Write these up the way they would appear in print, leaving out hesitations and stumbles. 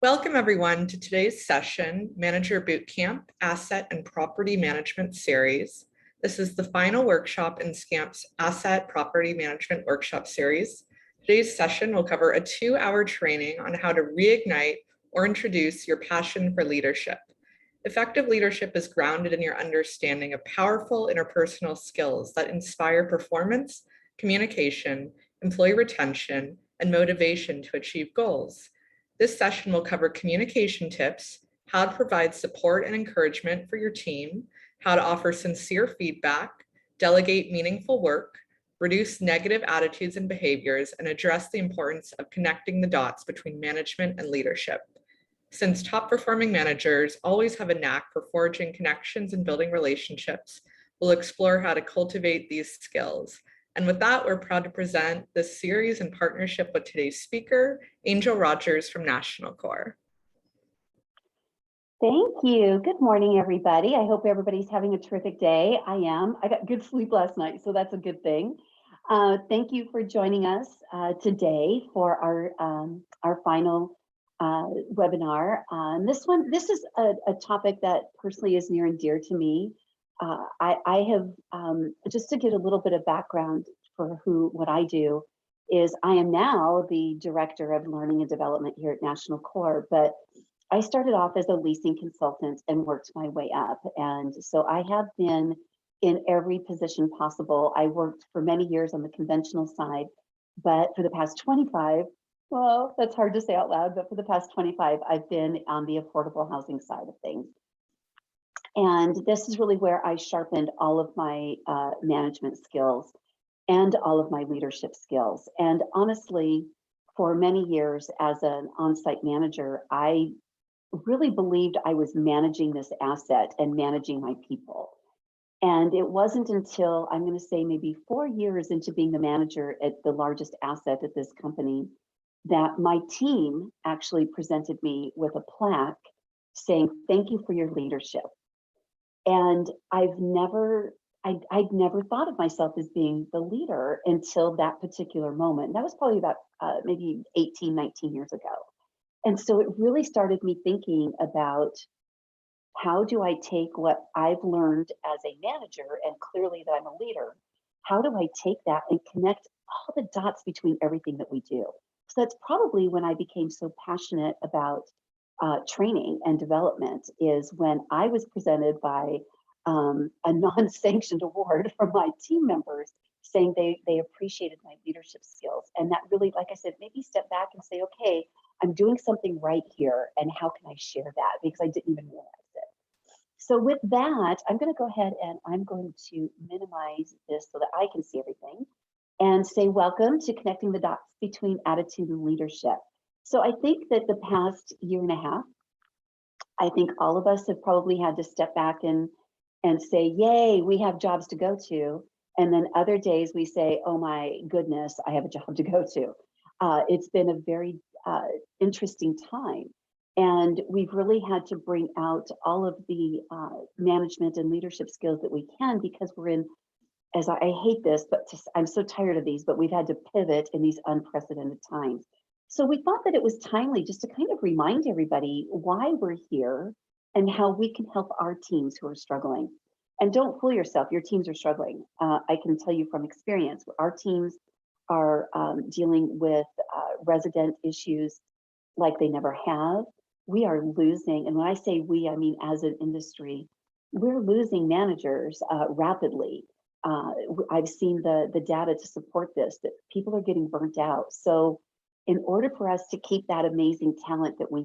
Welcome everyone to today's session, Manager Bootcamp, Asset and Property Management Series. This is the final workshop in SCAMP's Asset Property Management Workshop Series. Today's session will cover a 2-hour training on how to reignite or introduce your passion for leadership. Effective leadership is grounded in your understanding of powerful interpersonal skills that inspire performance, communication, employee retention, and motivation to achieve goals. This session will cover communication tips, how to provide support and encouragement for your team, how to offer sincere feedback, delegate meaningful work, reduce negative attitudes and behaviors, and address the importance of connecting the dots between management and leadership. Since top-performing managers always have a knack for forging connections and building relationships, we'll explore how to cultivate these skills. And with that, we're proud to present this series in partnership with today's speaker, Angel Rogers from National Core. Thank you. Good morning, everybody. I hope everybody's having a terrific day. I am. I got good sleep last night, so that's a good thing. Thank you for joining us today for our final webinar. This is a topic that personally is near and dear to me. I have, just to get a little bit of background for what I do, is I am now the Director of Learning and Development here at National Core, but I started off as a leasing consultant and worked my way up. And so I have been in every position possible. I worked for many years on the conventional side, but for the past 25, well, that's hard to say out loud, but for the past 25, I've been on the affordable housing side of things. And this is really where I sharpened all of my management skills and all of my leadership skills. And honestly, for many years as an on-site manager, I really believed I was managing this asset and managing my people. And it wasn't until, I'm going to say maybe 4 years into being the manager at the largest asset at this company, that my team actually presented me with a plaque saying, "Thank you for your leadership." And I'd never thought of myself as being the leader until that particular moment. That was probably about maybe 18, 19 years ago. And so it really started me thinking about, how do I take what I've learned as a manager, and clearly that I'm a leader, how do I take that and connect all the dots between everything that we do? So that's probably when I became so passionate about training and development, is when I was presented by a non-sanctioned award from my team members saying they appreciated my leadership skills. And that really, like I said, made me step back and say, okay, I'm doing something right here, and how can I share that? Because I didn't even realize it. So with that, I'm going to go ahead and I'm going to minimize this so that I can see everything and say welcome to Connecting the Dots Between Attitude and Leadership. So I think that the past year and a half, I think all of us have probably had to step back and say, yay, we have jobs to go to. And then other days we say, oh my goodness, I have a job to go to. It's been a very interesting time. And we've really had to bring out all of the management and leadership skills that we can, because we're in, as I hate this, but I'm so tired of these, but we've had to pivot in these unprecedented times. So we thought that it was timely just to kind of remind everybody why we're here and how we can help our teams who are struggling. And don't fool yourself, your teams are struggling. I can tell you from experience, our teams are dealing with resident issues like they never have. We are losing, and when I say we, I mean as an industry, we're losing managers rapidly. I've seen the data to support this, that people are getting burnt out. So in order for us to keep that amazing talent that we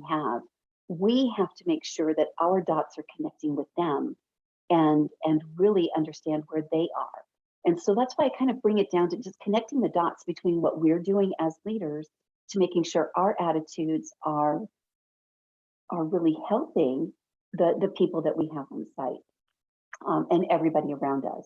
have to make sure that our dots are connecting with them and really understand where they are. And so that's why I kind of bring it down to just connecting the dots between what we're doing as leaders to making sure our attitudes are really helping the people that we have on site and everybody around us.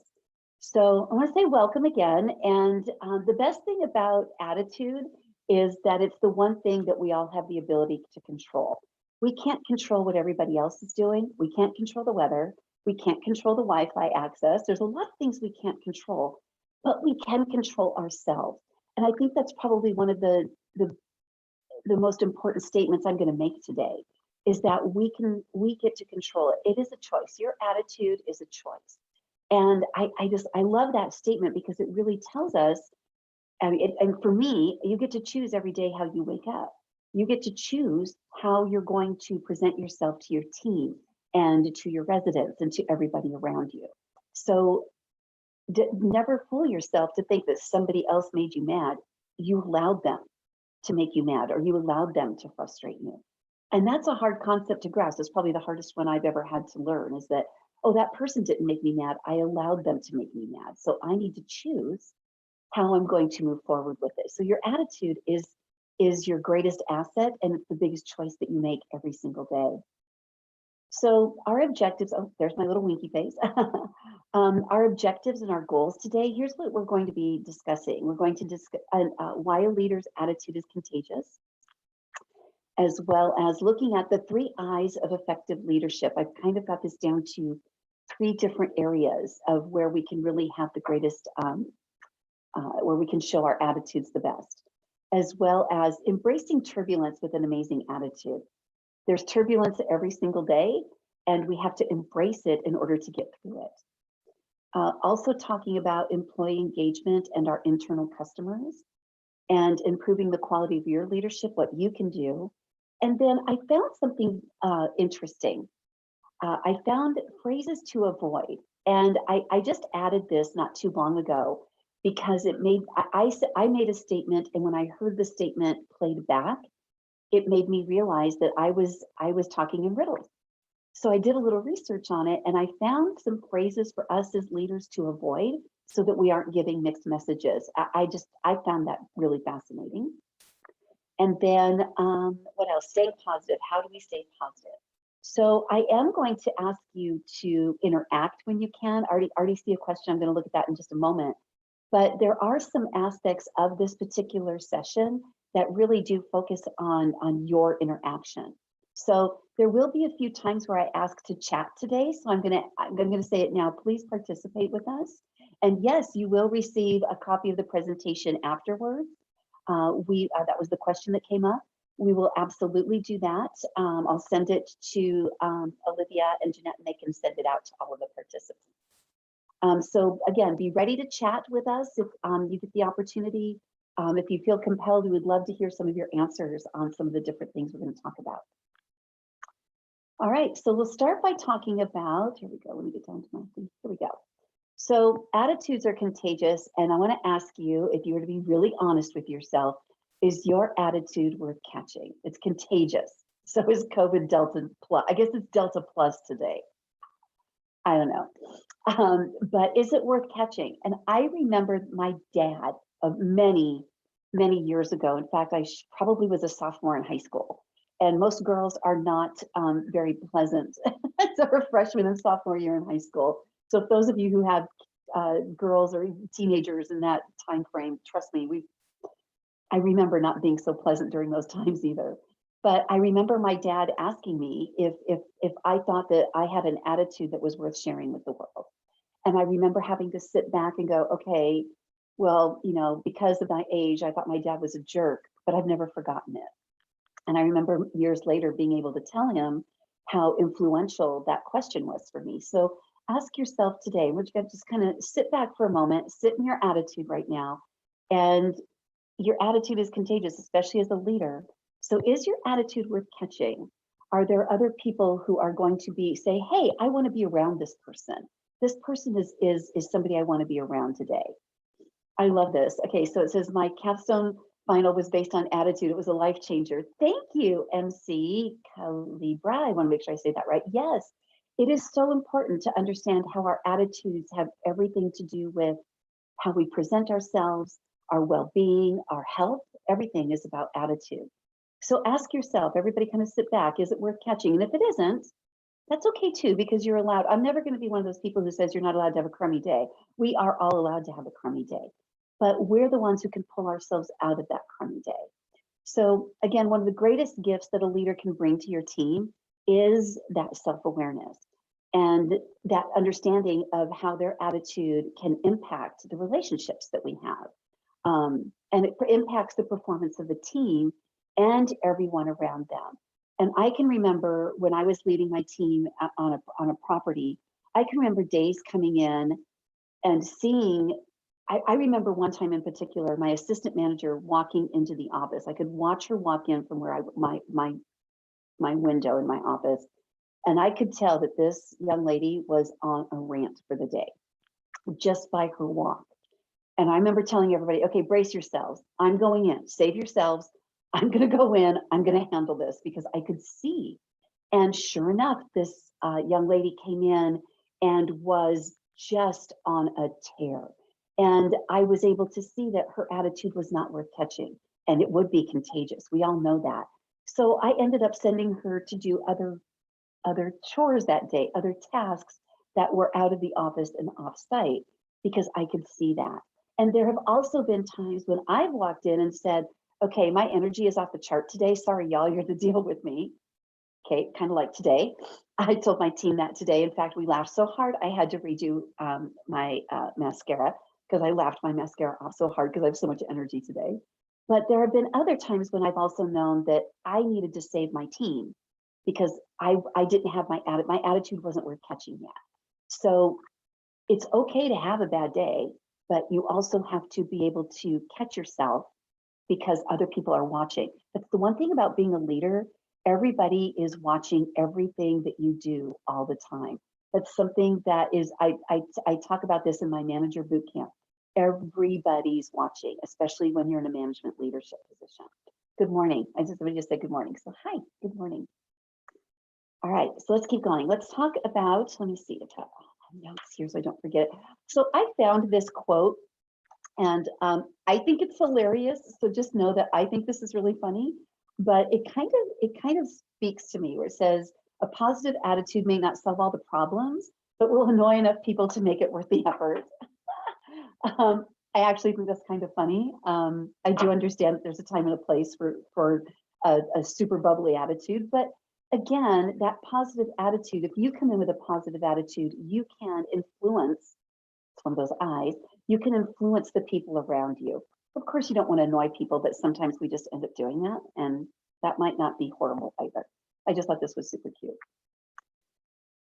So I want to say welcome again. And the best thing about attitude is that it's the one thing that we all have the ability to control. We can't control what everybody else is doing. We can't control the weather. We can't control the Wi-Fi access. There's a lot of things we can't control, but we can control ourselves. And I think that's probably one of the the most important statements I'm going to make today is that we get to control it. It is a choice. Your attitude is a choice. And I love that statement because it really tells us, and for me, you get to choose every day how you wake up. You get to choose how you're going to present yourself to your team and to your residents and to everybody around you. So never fool yourself to think that somebody else made you mad. You allowed them to make you mad, or you allowed them to frustrate you. And that's a hard concept to grasp. It's probably the hardest one I've ever had to learn, is that, oh, that person didn't make me mad. I allowed them to make me mad. So I need to choose how I'm going to move forward with it. So your attitude is your greatest asset, and it's the biggest choice that you make every single day. So our objectives, oh, there's my little winky face. Our objectives and our goals today, here's what we're going to be discussing. We're going to discuss why a leader's attitude is contagious, as well as looking at the 3 I's of effective leadership. I've kind of got this down to 3 different areas of where we can really have the greatest, where we can show our attitudes the best, as well as embracing turbulence with an amazing attitude. There's turbulence every single day, and we have to embrace it in order to get through it. Also talking about employee engagement and our internal customers, and improving the quality of your leadership, what you can do. And then I found something interesting. I found phrases to avoid, and I just added this not too long ago because it made, I made a statement, and when I heard the statement played back, it made me realize that I was talking in riddles. So I did a little research on it, and I found some phrases for us as leaders to avoid so that we aren't giving mixed messages. I found that really fascinating. And then what else? Staying positive. How do we stay positive? So I am going to ask you to interact when you can. I already see a question. I'm going to look at that in just a moment. But there are some aspects of this particular session that really do focus on your interaction. So there will be a few times where I ask to chat today. So I'm gonna say it now. Please participate with us. And yes, you will receive a copy of the presentation afterwards. That was the question that came up. We will absolutely do that. I'll send it to Olivia and Jeanette, and they can send it out to all of the participants. So again, be ready to chat with us if you get the opportunity. If you feel compelled, we would love to hear some of your answers on some of the different things we're going to talk about. All right, so we'll start by talking about, here we go, let me get down to my thing, here we go. So attitudes are contagious, and I want to ask you, if you were to be really honest with yourself, is your attitude worth catching? It's contagious. So is COVID Delta Plus. I guess it's Delta Plus today. I don't know. But is it worth catching? And I remember my dad of many, many years ago. In fact, I probably was a sophomore in high school. And most girls are not very pleasant as a freshman and sophomore year in high school. So if those of you who have girls or teenagers in that time frame, trust me, I remember not being so pleasant during those times either. But I remember my dad asking me if I thought that I had an attitude that was worth sharing with the world. And I remember having to sit back and go, okay, well, you know, because of my age, I thought my dad was a jerk, but I've never forgotten it. And I remember years later being able to tell him how influential that question was for me. So ask yourself today, we're going to just kind of sit back for a moment, sit in your attitude right now. And your attitude is contagious, especially as a leader. So is your attitude worth catching? Are there other people who are going to say, hey, I want to be around this person. This person is somebody I want to be around today. I love this. Okay, so it says my capstone final was based on attitude. It was a life changer. Thank you, MC Calibra. I want to make sure I say that right. Yes, it is so important to understand how our attitudes have everything to do with how we present ourselves, our well-being, our health. Everything is about attitude. So ask yourself, everybody kind of sit back, is it worth catching? And if it isn't, that's okay too, because you're allowed. I'm never going to be one of those people who says you're not allowed to have a crummy day. We are all allowed to have a crummy day, but we're the ones who can pull ourselves out of that crummy day. So again, one of the greatest gifts that a leader can bring to your team is that self-awareness and that understanding of how their attitude can impact the relationships that we have. And it impacts the performance of the team and everyone around them. And I can remember when I was leading my team on a property, I can remember days coming in and seeing, I remember one time in particular, my assistant manager walking into the office. I could watch her walk in from where my window in my office. And I could tell that this young lady was on a rant for the day just by her walk. And I remember telling everybody, okay, brace yourselves. I'm going in, save yourselves. I'm going to go in, I'm going to handle this, because I could see. And sure enough, this young lady came in and was just on a tear. And I was able to see that her attitude was not worth catching, and it would be contagious. We all know that. So I ended up sending her to do other chores that day, other tasks that were out of the office and off site, because I could see that. And there have also been times when I've walked in and said, okay, my energy is off the chart today. Sorry, y'all, you're to deal with me. Okay, kind of like today. I told my team that today. In fact, we laughed so hard, I had to redo my mascara, because I laughed my mascara off so hard because I have so much energy today. But there have been other times when I've also known that I needed to save my team because I didn't have my attitude wasn't worth catching yet. So it's okay to have a bad day, but you also have to be able to catch yourself because other people are watching. That's the one thing about being a leader. Everybody is watching everything that you do all the time. That's something that is, I talk about this in my manager boot camp. Everybody's watching, especially when you're in a management leadership position. Good morning. Somebody just said good morning. So hi, good morning. All right, so let's keep going. Let's talk about, let me see, notes here so I don't forget it. So I found this quote, and I think it's hilarious. So just know that I think this is really funny, but it kind of speaks to me, where it says, a positive attitude may not solve all the problems, but will annoy enough people to make it worth the effort. I actually think that's kind of funny. I do understand that there's a time and a place for a super bubbly attitude, but again, that positive attitude, if you come in with a positive attitude, you can influence, it's one of those eyes, you can influence the people around you. Of course, you don't want to annoy people, but sometimes we just end up doing that, and that might not be horrible either. I just thought this was super cute.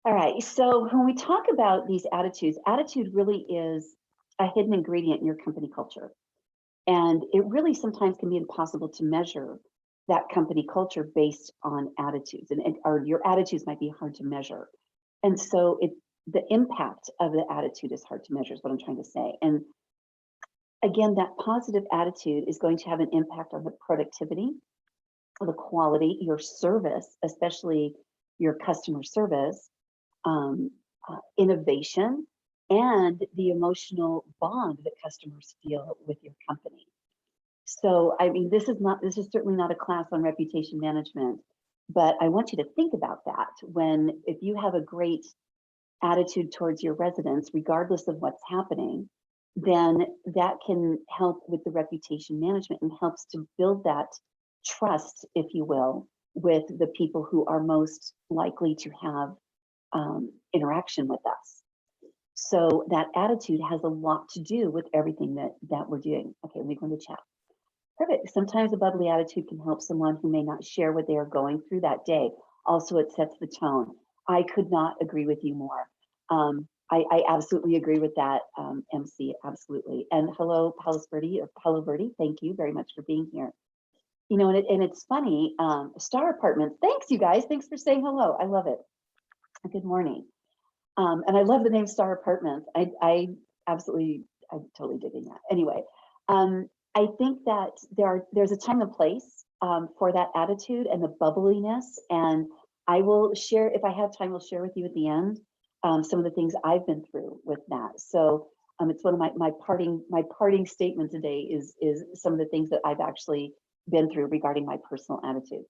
All right, so when we talk about these attitudes, attitude really is a hidden ingredient in your company culture. And it really sometimes can be impossible to measure that company culture based on attitudes, or your attitudes might be hard to measure. And so the impact of the attitude is hard to measure, is what I'm trying to say. And again, that positive attitude is going to have an impact on the productivity, the quality, your service, especially your customer service, innovation, and the emotional bond that customers feel with your company. So, I mean, this is certainly not a class on reputation management, but I want you to think about that if you have a great attitude towards your residents, regardless of what's happening, then that can help with the reputation management and helps to build that trust, if you will, with the people who are most likely to have interaction with us. So that attitude has a lot to do with everything that we're doing. Okay, let me go into chat. Perfect. Sometimes a bubbly attitude can help someone who may not share what they are going through that day. Also, it sets the tone. I could not agree with you more. I absolutely agree with that, MC, absolutely. And hello, hello, Bertie. Thank you very much for being here. You know, and it's funny, Star Apartments. Thanks, you guys. Thanks for saying hello. I love it. Good morning. And I love the name Star Apartments. I'm totally digging that. Anyway, I think that there's a time and place for that attitude and the bubbliness. And I will share, if I have time, I'll share with you at the end some of the things I've been through with that. So it's one of my parting statement today is some of the things that I've actually been through regarding my personal attitude.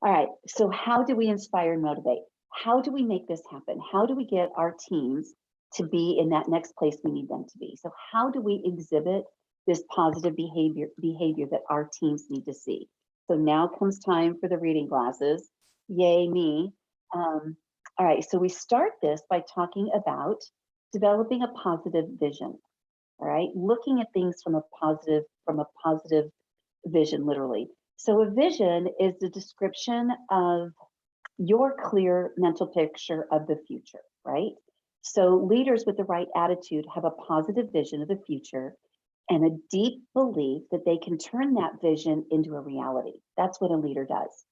All right, so how do we inspire and motivate? How do we make this happen? How do we get our teams to be in that next place we need them to be? So how do we exhibit this positive behavior that our teams need to see? So now comes time for the reading glasses. Yay me. All right, so we start this by talking about developing a positive vision. All right, looking at things from a positive vision, literally. So a vision is the description of your clear mental picture of the future, right? So leaders with the right attitude have a positive vision of the future and a deep belief that they can turn that vision into a reality. That's what a leader does.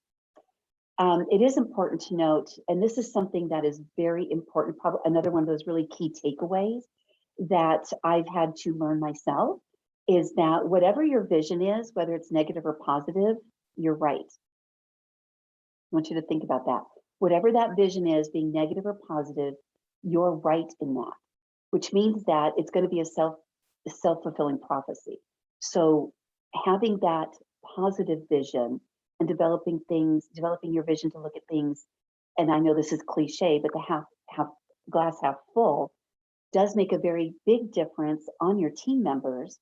It is important to note, and this is something that is very important, probably another one of those really key takeaways that I've had to learn myself, is that whatever your vision is, whether it's negative or positive, you're right. I want you to think about that. Whatever that vision is, being negative or positive, you're right in that, which means that it's going to be a self-fulfilling prophecy. So having that positive vision and developing your vision to look at things, and I know this is cliche, but the glass half full does make a very big difference on your team members.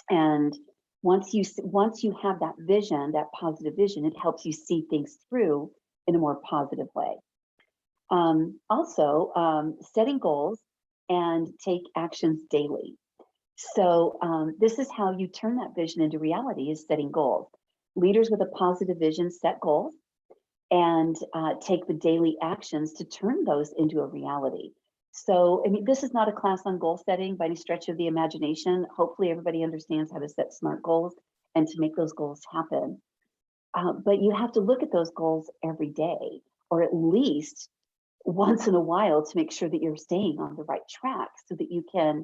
And once you have that vision, that positive vision, it helps you see things through in a more positive way. Also, setting goals and take actions daily. So this is how you turn that vision into reality, is setting goals. Leaders with a positive vision set goals and take the daily actions to turn those into a reality. So, I mean, this is not a class on goal setting by any stretch of the imagination. Hopefully everybody understands how to set SMART goals and to make those goals happen. But you have to look at those goals every day, or at least once in a while, to make sure that you're staying on the right track, so that you can,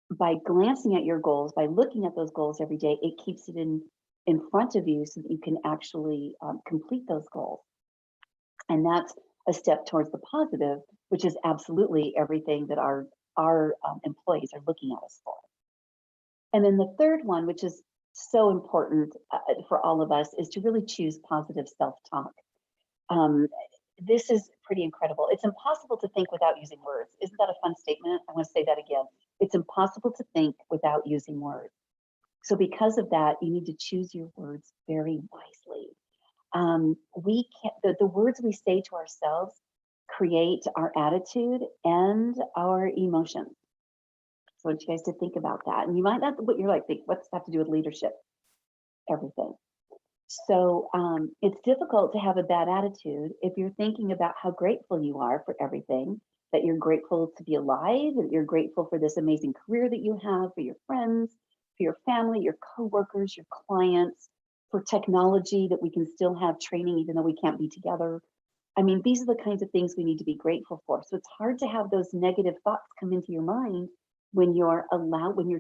by glancing at your goals, by looking at those goals every day, it keeps it in front of you so that you can actually complete those goals. And that's a step towards the positive, which is absolutely everything that our employees are looking at us for. And then the third one, which is so important for all of us, is to really choose positive self-talk. This is pretty incredible. It's impossible to think without using words. Isn't that a fun statement? I want to say that again. It's impossible to think without using words. So because of that, you need to choose your words very wisely. We can't, the words we say to ourselves create our attitude and our emotions. So I want you guys to think about that. And you might not, what you're like, think, what's that have to do with leadership? Everything. So it's difficult to have a bad attitude if you're thinking about how grateful you are for everything, that you're grateful to be alive, that you're grateful for this amazing career that you have, for your friends, for your family, your coworkers, your clients, for technology, that we can still have training even though we can't be together. I mean, these are the kinds of things we need to be grateful for. So it's hard to have those negative thoughts come into your mind when you're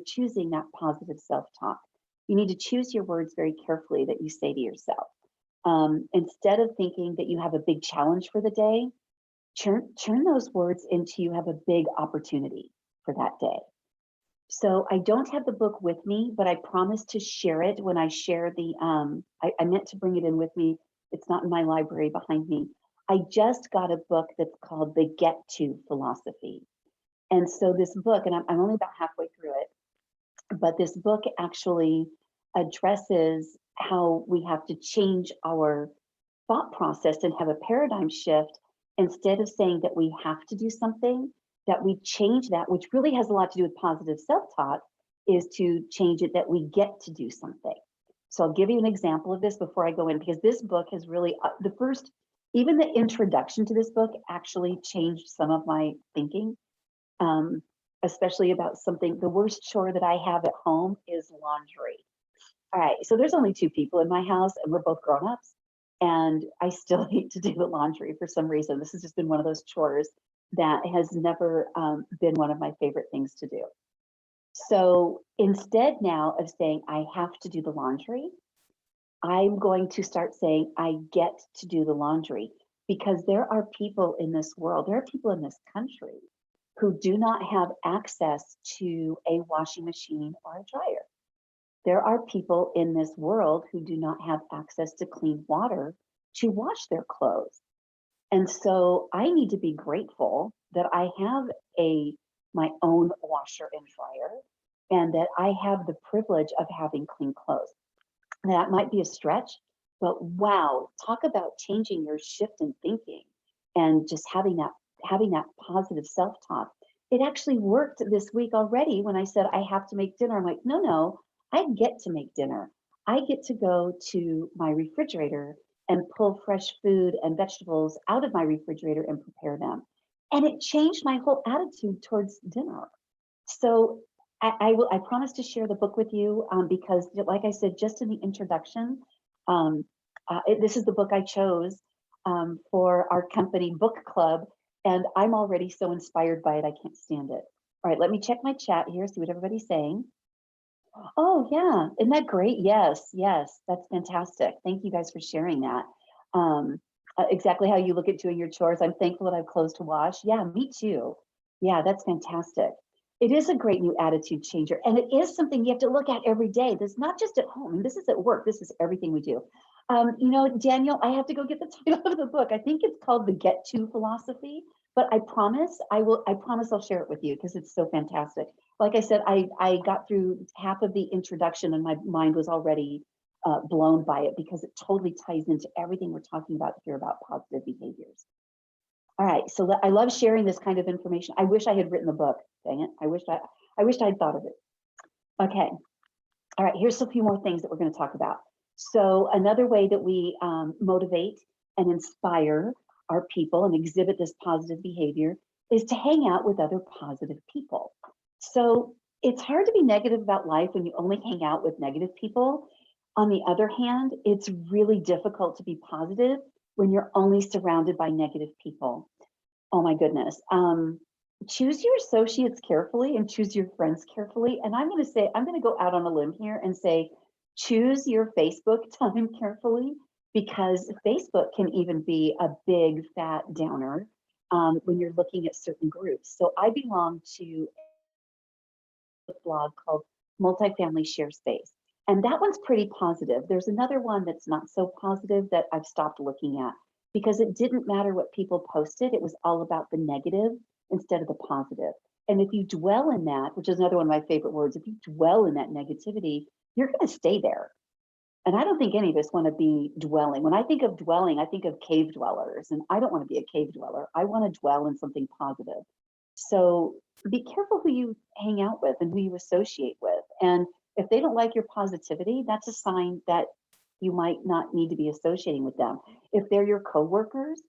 choosing that positive self-talk. You need to choose your words very carefully that you say to yourself. Instead of thinking that you have a big challenge for the day, turn those words into you have a big opportunity for that day. So I don't have the book with me, but I promise to share it when I share the, I meant to bring it in with me. It's not in my library behind me. I just got a book that's called The Get To Philosophy. And so this book, and I'm only about halfway through it, but this book actually addresses how we have to change our thought process and have a paradigm shift. Instead of saying that we have to do something, that we change that, which really has a lot to do with positive self-talk, is to change it that we get to do something. So I'll give you an example of this before I go in, because this book has really, even the introduction to this book actually changed some of my thinking. Especially about something, the worst chore that I have at home is laundry. All right, so there's only 2 people in my house and we're both grown-ups, and I still hate to do the laundry for some reason. This has just been one of those chores that has never been one of my favorite things to do. So instead now of saying I have to do the laundry, I'm going to start saying I get to do the laundry, because there are people in this world, there are people in this country who do not have access to a washing machine or a dryer. There are people in this world who do not have access to clean water to wash their clothes. And so I need to be grateful that I have my own washer and dryer, and that I have the privilege of having clean clothes. That might be a stretch, but wow, talk about changing your shift in thinking and just having that positive self-talk. It actually worked this week already when I said I have to make dinner. I'm like, no, I get to make dinner. I get to go to my refrigerator and pull fresh food and vegetables out of my refrigerator and prepare them. And it changed my whole attitude towards dinner. So I promise to share the book with you because, like I said, just in the introduction, um, this is the book I chose for our company book club, and I'm already so inspired by it. I can't stand it. All right, let me check my chat here, see what everybody's saying. Oh yeah, isn't that great? Yes, yes, that's fantastic. Thank you guys for sharing that. Exactly how you look at doing your chores. I'm thankful that I've clothes to wash. Yeah, me too. Yeah, that's fantastic. It is a great new attitude changer, and it is something you have to look at every day. This is not just at home. I mean, this is at work. This is everything we do. Daniel, I have to go get the title of the book. I think it's called The Get To Philosophy, but I promise I will. I promise I'll share it with you because it's so fantastic. Like I said, I got through half of the introduction and my mind was already blown by it because it totally ties into everything we're talking about here about positive behaviors. All right, so I love sharing this kind of information. I wish I had written the book. Dang it! I wished I'd thought of it. Okay. All right. Here's a few more things that we're going to talk about. So another way that we motivate and inspire our people and exhibit this positive behavior is to hang out with other positive people. So it's hard to be negative about life when you only hang out with negative people. On the other hand, it's really difficult to be positive when you're only surrounded by negative people. Oh my goodness. Choose your associates carefully and choose your friends carefully. And I'm going to go out on a limb here and say, choose your Facebook time carefully because Facebook can even be a big fat downer when you're looking at certain groups. So I belong to a blog called Multifamily Share Space. And that one's pretty positive. There's another one that's not so positive that I've stopped looking at because it didn't matter what people posted. It was all about the negative instead of the positive. And if you dwell in that, which is another one of my favorite words, if you dwell in that negativity, you're going to stay there. And I don't think any of us want to be dwelling. When I think of dwelling, I think of cave dwellers, and I don't want to be a cave dweller. I want to dwell in something positive. So be careful who you hang out with and who you associate with. And if they don't like your positivity, that's a sign that you might not need to be associating with them. If they're your coworkers,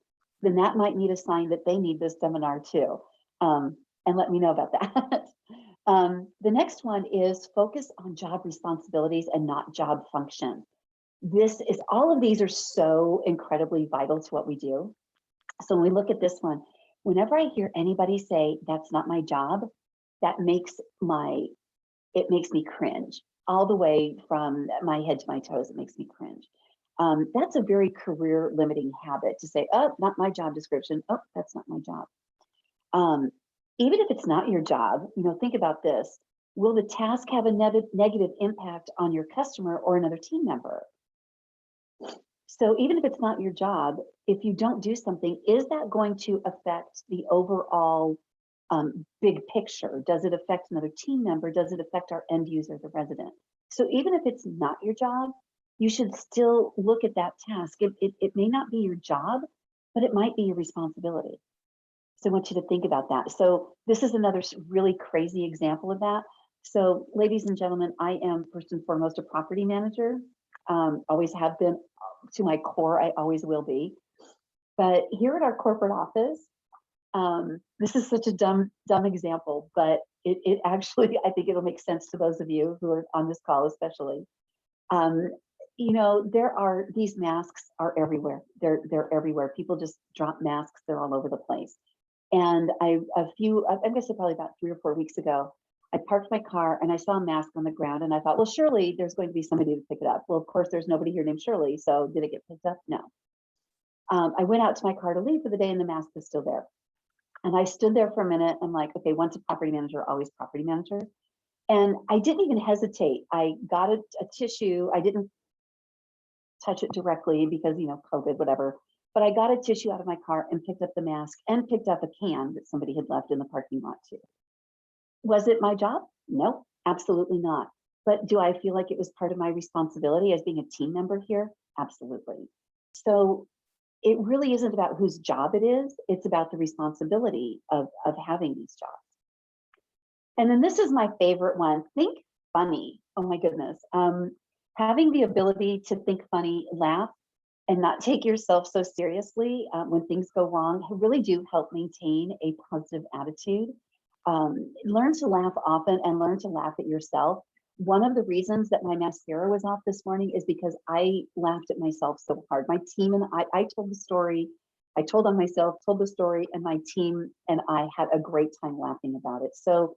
then that might need a sign that they need this seminar too. And let me know about that. The next one is focus on job responsibilities and not job function. All of these are so incredibly vital to what we do. So when we look at this one, whenever I hear anybody say, that's not my job, it makes me cringe all the way from my head to my toes. It makes me cringe. That's a very career limiting habit to say, oh, not my job description. Oh, that's not my job. Even if it's not your job, think about this. Will the task have a negative impact on your customer or another team member? So even if it's not your job, if you don't do something, is that going to affect the overall big picture? Does it affect another team member? Does it affect our end user, the resident? So even if it's not your job, you should still look at that task. It may not be your job, but it might be your responsibility. So I want you to think about that. So this is another really crazy example of that. So ladies and gentlemen, I am first and foremost a property manager. Always have been to my core, I always will be. But here at our corporate office, this is such a dumb example, but it actually, I think it'll make sense to those of you who are on this call, especially. These masks are everywhere. They're everywhere. People just drop masks. They're all over the place. And I'm gonna say probably about 3 or 4 weeks ago, I parked my car and I saw a mask on the ground and I thought, well, surely there's going to be somebody to pick it up. Well, of course, there's nobody here named Shirley. So did it get picked up? No. I went out to my car to leave for the day and the mask was still there. And I stood there for a minute. I'm like, okay, once a property manager, always property manager. And I didn't even hesitate. I got a tissue. I didn't touch it directly because, COVID, whatever. But I got a tissue out of my car and picked up the mask and picked up a can that somebody had left in the parking lot too. Was it my job? No, absolutely not. But do I feel like it was part of my responsibility as being a team member here? Absolutely. So it really isn't about whose job it is. It's about the responsibility of having these jobs. And then this is my favorite one. Think funny. Oh my goodness. Having the ability to think funny, laugh, and not take yourself so seriously when things go wrong really do help maintain a positive attitude. Learn to laugh often and learn to laugh at yourself. One of the reasons that my mascara was off this morning is because I laughed at myself so hard. My team and I told the story. I told on myself, told the story, and my team and I had a great time laughing about it. So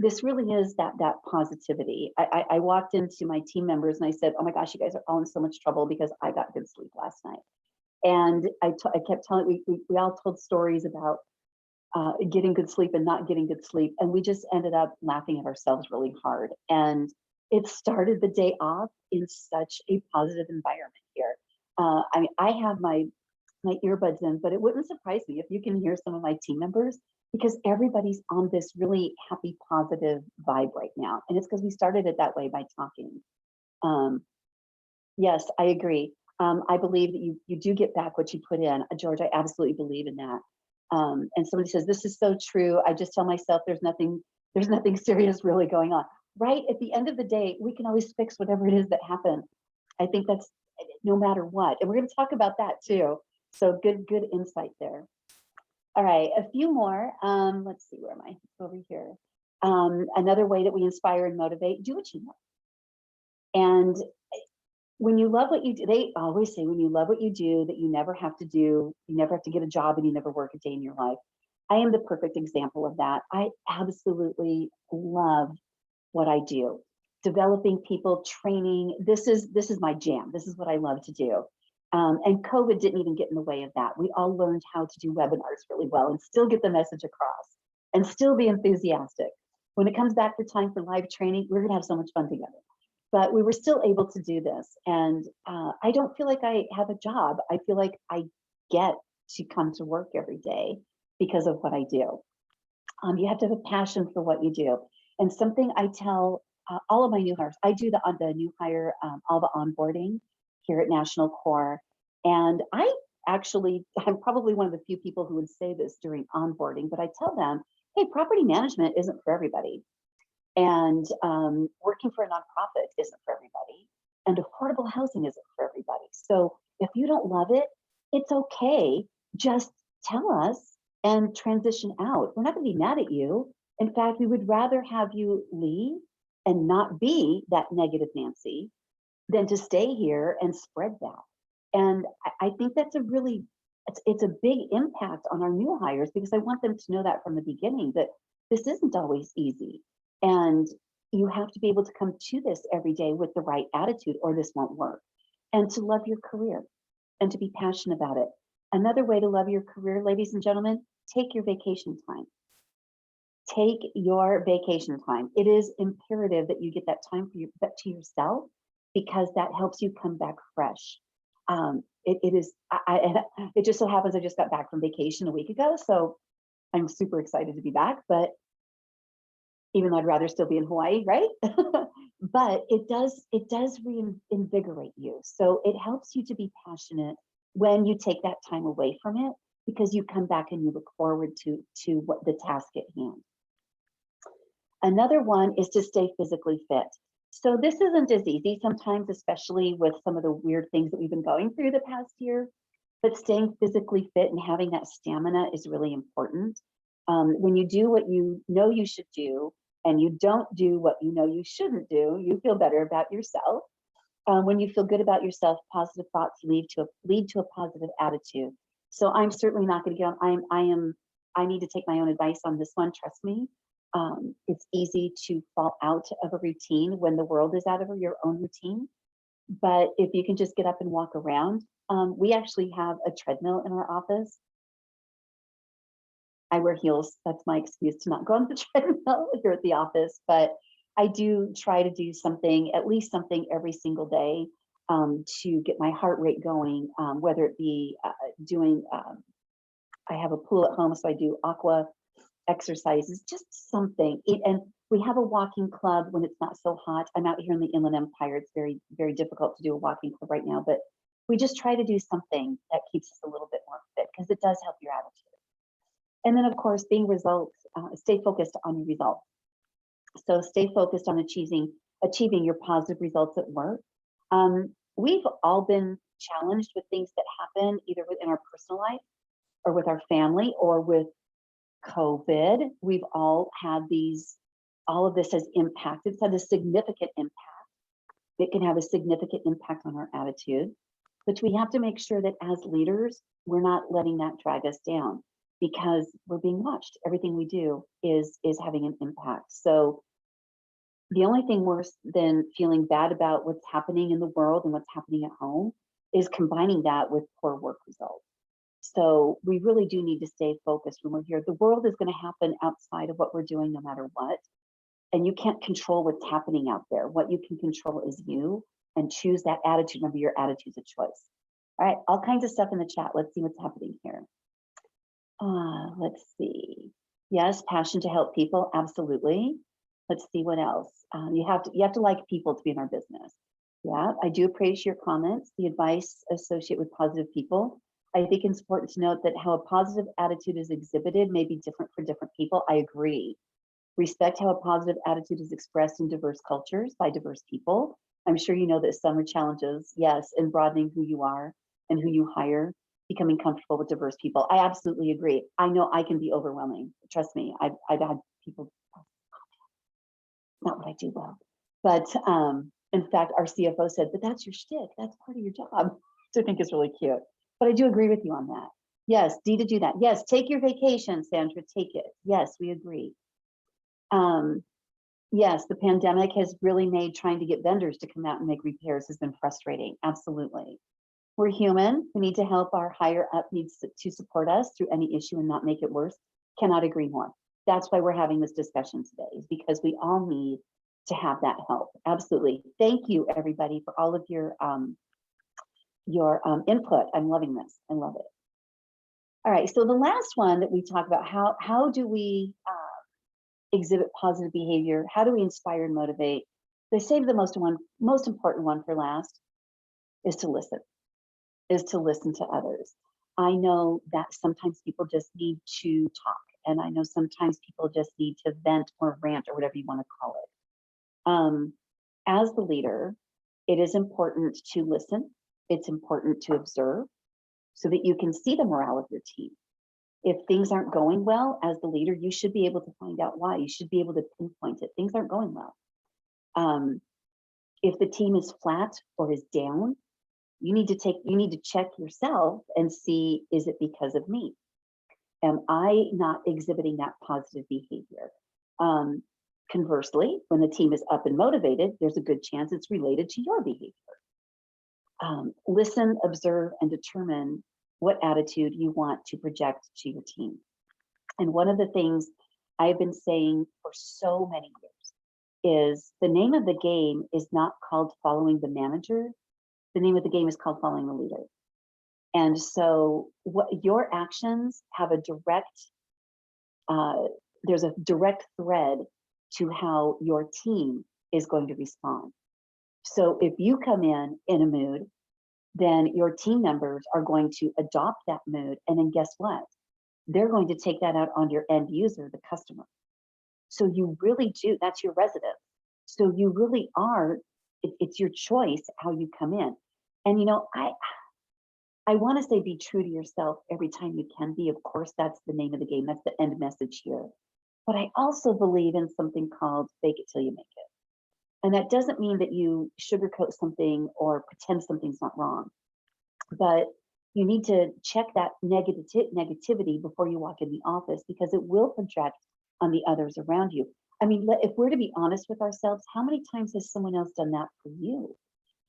this really is that positivity. I walked into my team members and I said, "Oh my gosh, you guys are all in so much trouble because I got good sleep last night." And I kept telling, we all told stories about getting good sleep and not getting good sleep, and we just ended up laughing at ourselves really hard. And it started the day off in such a positive environment here. I mean, I have my earbuds in, but it wouldn't surprise me if you can hear some of my team members because everybody's on this really happy, positive vibe right now. And it's because we started it that way by talking. Yes, I agree. I believe that you do get back what you put in. George, I absolutely believe in that. And somebody says, "This is so true. I just tell myself there's nothing serious really going on." Right? At the end of the day, we can always fix whatever it is that happened. I think that's no matter what. And we're going to talk about that too. So good insight there. All right, a few more. Let's see, where am I? Over here. Another way that we inspire and motivate, do what you love. And when you love what you do, they always say when you love what you do, that you never have to get a job and you never work a day in your life. I am the perfect example of that. I absolutely love what I do. Developing people, training, this is my jam. This is what I love to do. And COVID didn't even get in the way of that. We all learned how to do webinars really well and still get the message across and still be enthusiastic. When it comes back to time for live training, we're gonna have so much fun together. But we were still able to do this. And I don't feel like I have a job. I feel like I get to come to work every day because of what I do. You have to have a passion for what you do. And something I tell all of my new hires, I do the new hire, all the onboarding here at National Core. And I'm probably one of the few people who would say this during onboarding, but I tell them, hey, property management isn't for everybody. And working for a nonprofit isn't for everybody. And affordable housing isn't for everybody. So if you don't love it, it's okay. Just tell us and transition out. We're not going to be mad at you. In fact, we would rather have you leave and not be that negative Nancy than to stay here and spread that. And I think that's it's a big impact on our new hires because I want them to know that from the beginning that this isn't always easy. And you have to be able to come to this every day with the right attitude or this won't work. And to love your career and to be passionate about it. Another way to love your career, ladies and gentlemen, take your vacation time. Take your vacation time. It is imperative that you get that time to yourself because that helps you come back fresh. It just so happens I just got back from vacation a week ago, so I'm super excited to be back, but even though I'd rather still be in Hawaii, right? But it does reinvigorate you. So it helps you to be passionate when you take that time away from it because you come back and you look forward to what the task at hand. Another one is to stay physically fit. So this isn't as easy sometimes, especially with some of the weird things that we've been going through the past year, but staying physically fit and having that stamina is really important. When you do what you know you should do and you don't do what you know you shouldn't do, you feel better about yourself. When you feel good about yourself, positive thoughts lead to a positive attitude. So I'm certainly not going to get on. I need to take my own advice on this one. Trust me. It's easy to fall out of a routine when the world is out of your own routine. But if you can just get up and walk around, we actually have a treadmill in our office. I wear heels. That's my excuse to not go on the treadmill here at the office. But I do try to do something, at least something every single day to get my heart rate going, whether it be doing, I have a pool at home, so I do aqua exercises, just something. And we have a walking club when it's not so hot. I'm out here in the Inland Empire. It's very, very difficult to do a walking club right now, but we just try to do something that keeps us a little bit more fit because it does help your attitude. And then of course, stay focused on your results. So stay focused on achieving achieving your positive results at work. We've all been challenged with things that happen either within our personal life or with our family or with COVID. We've all had all of this has impacted, it's had a significant impact. It can have a significant impact on our attitude, but we have to make sure that as leaders, we're not letting that drag us down because we're being watched. Everything we do is having an impact. So the only thing worse than feeling bad about what's happening in the world and what's happening at home is combining that with poor work results. So we really do need to stay focused when we're here. The world is going to happen outside of what we're doing no matter what. And you can't control what's happening out there. What you can control is you, and choose that attitude. Remember, your attitude's a choice. All right, all kinds of stuff in the chat. Let's see what's happening here. Let's see. Yes, passion to help people, absolutely. Let's see what else. You have to like people to be in our business. Yeah, I do appreciate your comments. The advice associated with positive people. I think it's important to note that how a positive attitude is exhibited may be different for different people. I agree. Respect how a positive attitude is expressed in diverse cultures by diverse people. I'm sure you know that some are challenges, yes, in broadening who you are and who you hire, becoming comfortable with diverse people. I absolutely agree. I know I can be overwhelming. Trust me, I've had people, not what I do well. But in fact, our CFO said, but that's your shtick. That's part of your job, which I think is really cute. But I do agree with you on that. Yes, D to do that. Yes, take your vacation, Sandra, take it. Yes, we agree. Yes, the pandemic has really made trying to get vendors to come out and make repairs has been frustrating. Absolutely. We're human. We need to help. Our higher up needs to support us through any issue and not make it worse. Cannot agree more. That's why we're having this discussion today, is because we all need to have that help. Absolutely. Thank you, everybody, for all of your input. I'm loving this. I love it. All right. So the last one that we talk about, how do we exhibit positive behavior? How do we inspire and motivate? They save the most important one for last, is to listen to others. I know that sometimes people just need to talk, and I know sometimes people just need to vent or rant or whatever you want to call it. As the leader, it is important to listen. It's important to observe so that you can see the morale of your team. If things aren't going well as the leader, you should be able to find out why. You should be able to pinpoint it. Things aren't going well. If the team is flat or is down, you need to check yourself and see, is it because of me? Am I not exhibiting that positive behavior? Conversely, when the team is up and motivated, there's a good chance it's related to your behavior. Listen, observe, and determine what attitude you want to project to your team. And one of the things I've been saying for so many years is the name of the game is not called following the manager. The name of the game is called following the leader. And so what your actions have a there's a direct thread to how your team is going to respond. So if you come in a mood, then your team members are going to adopt that mood. And then guess what? They're going to take that out on your end user, the customer. So you really do, that's your resident. So you really are, it's your choice how you come in. And I want to say be true to yourself every time you can be. Of course, that's the name of the game. That's the end message here. But I also believe in something called fake it till you make it. And that doesn't mean that you sugarcoat something or pretend something's not wrong. But you need to check that negativity before you walk in the office, because it will project on the others around you. I mean, if we're to be honest with ourselves, how many times has someone else done that for you?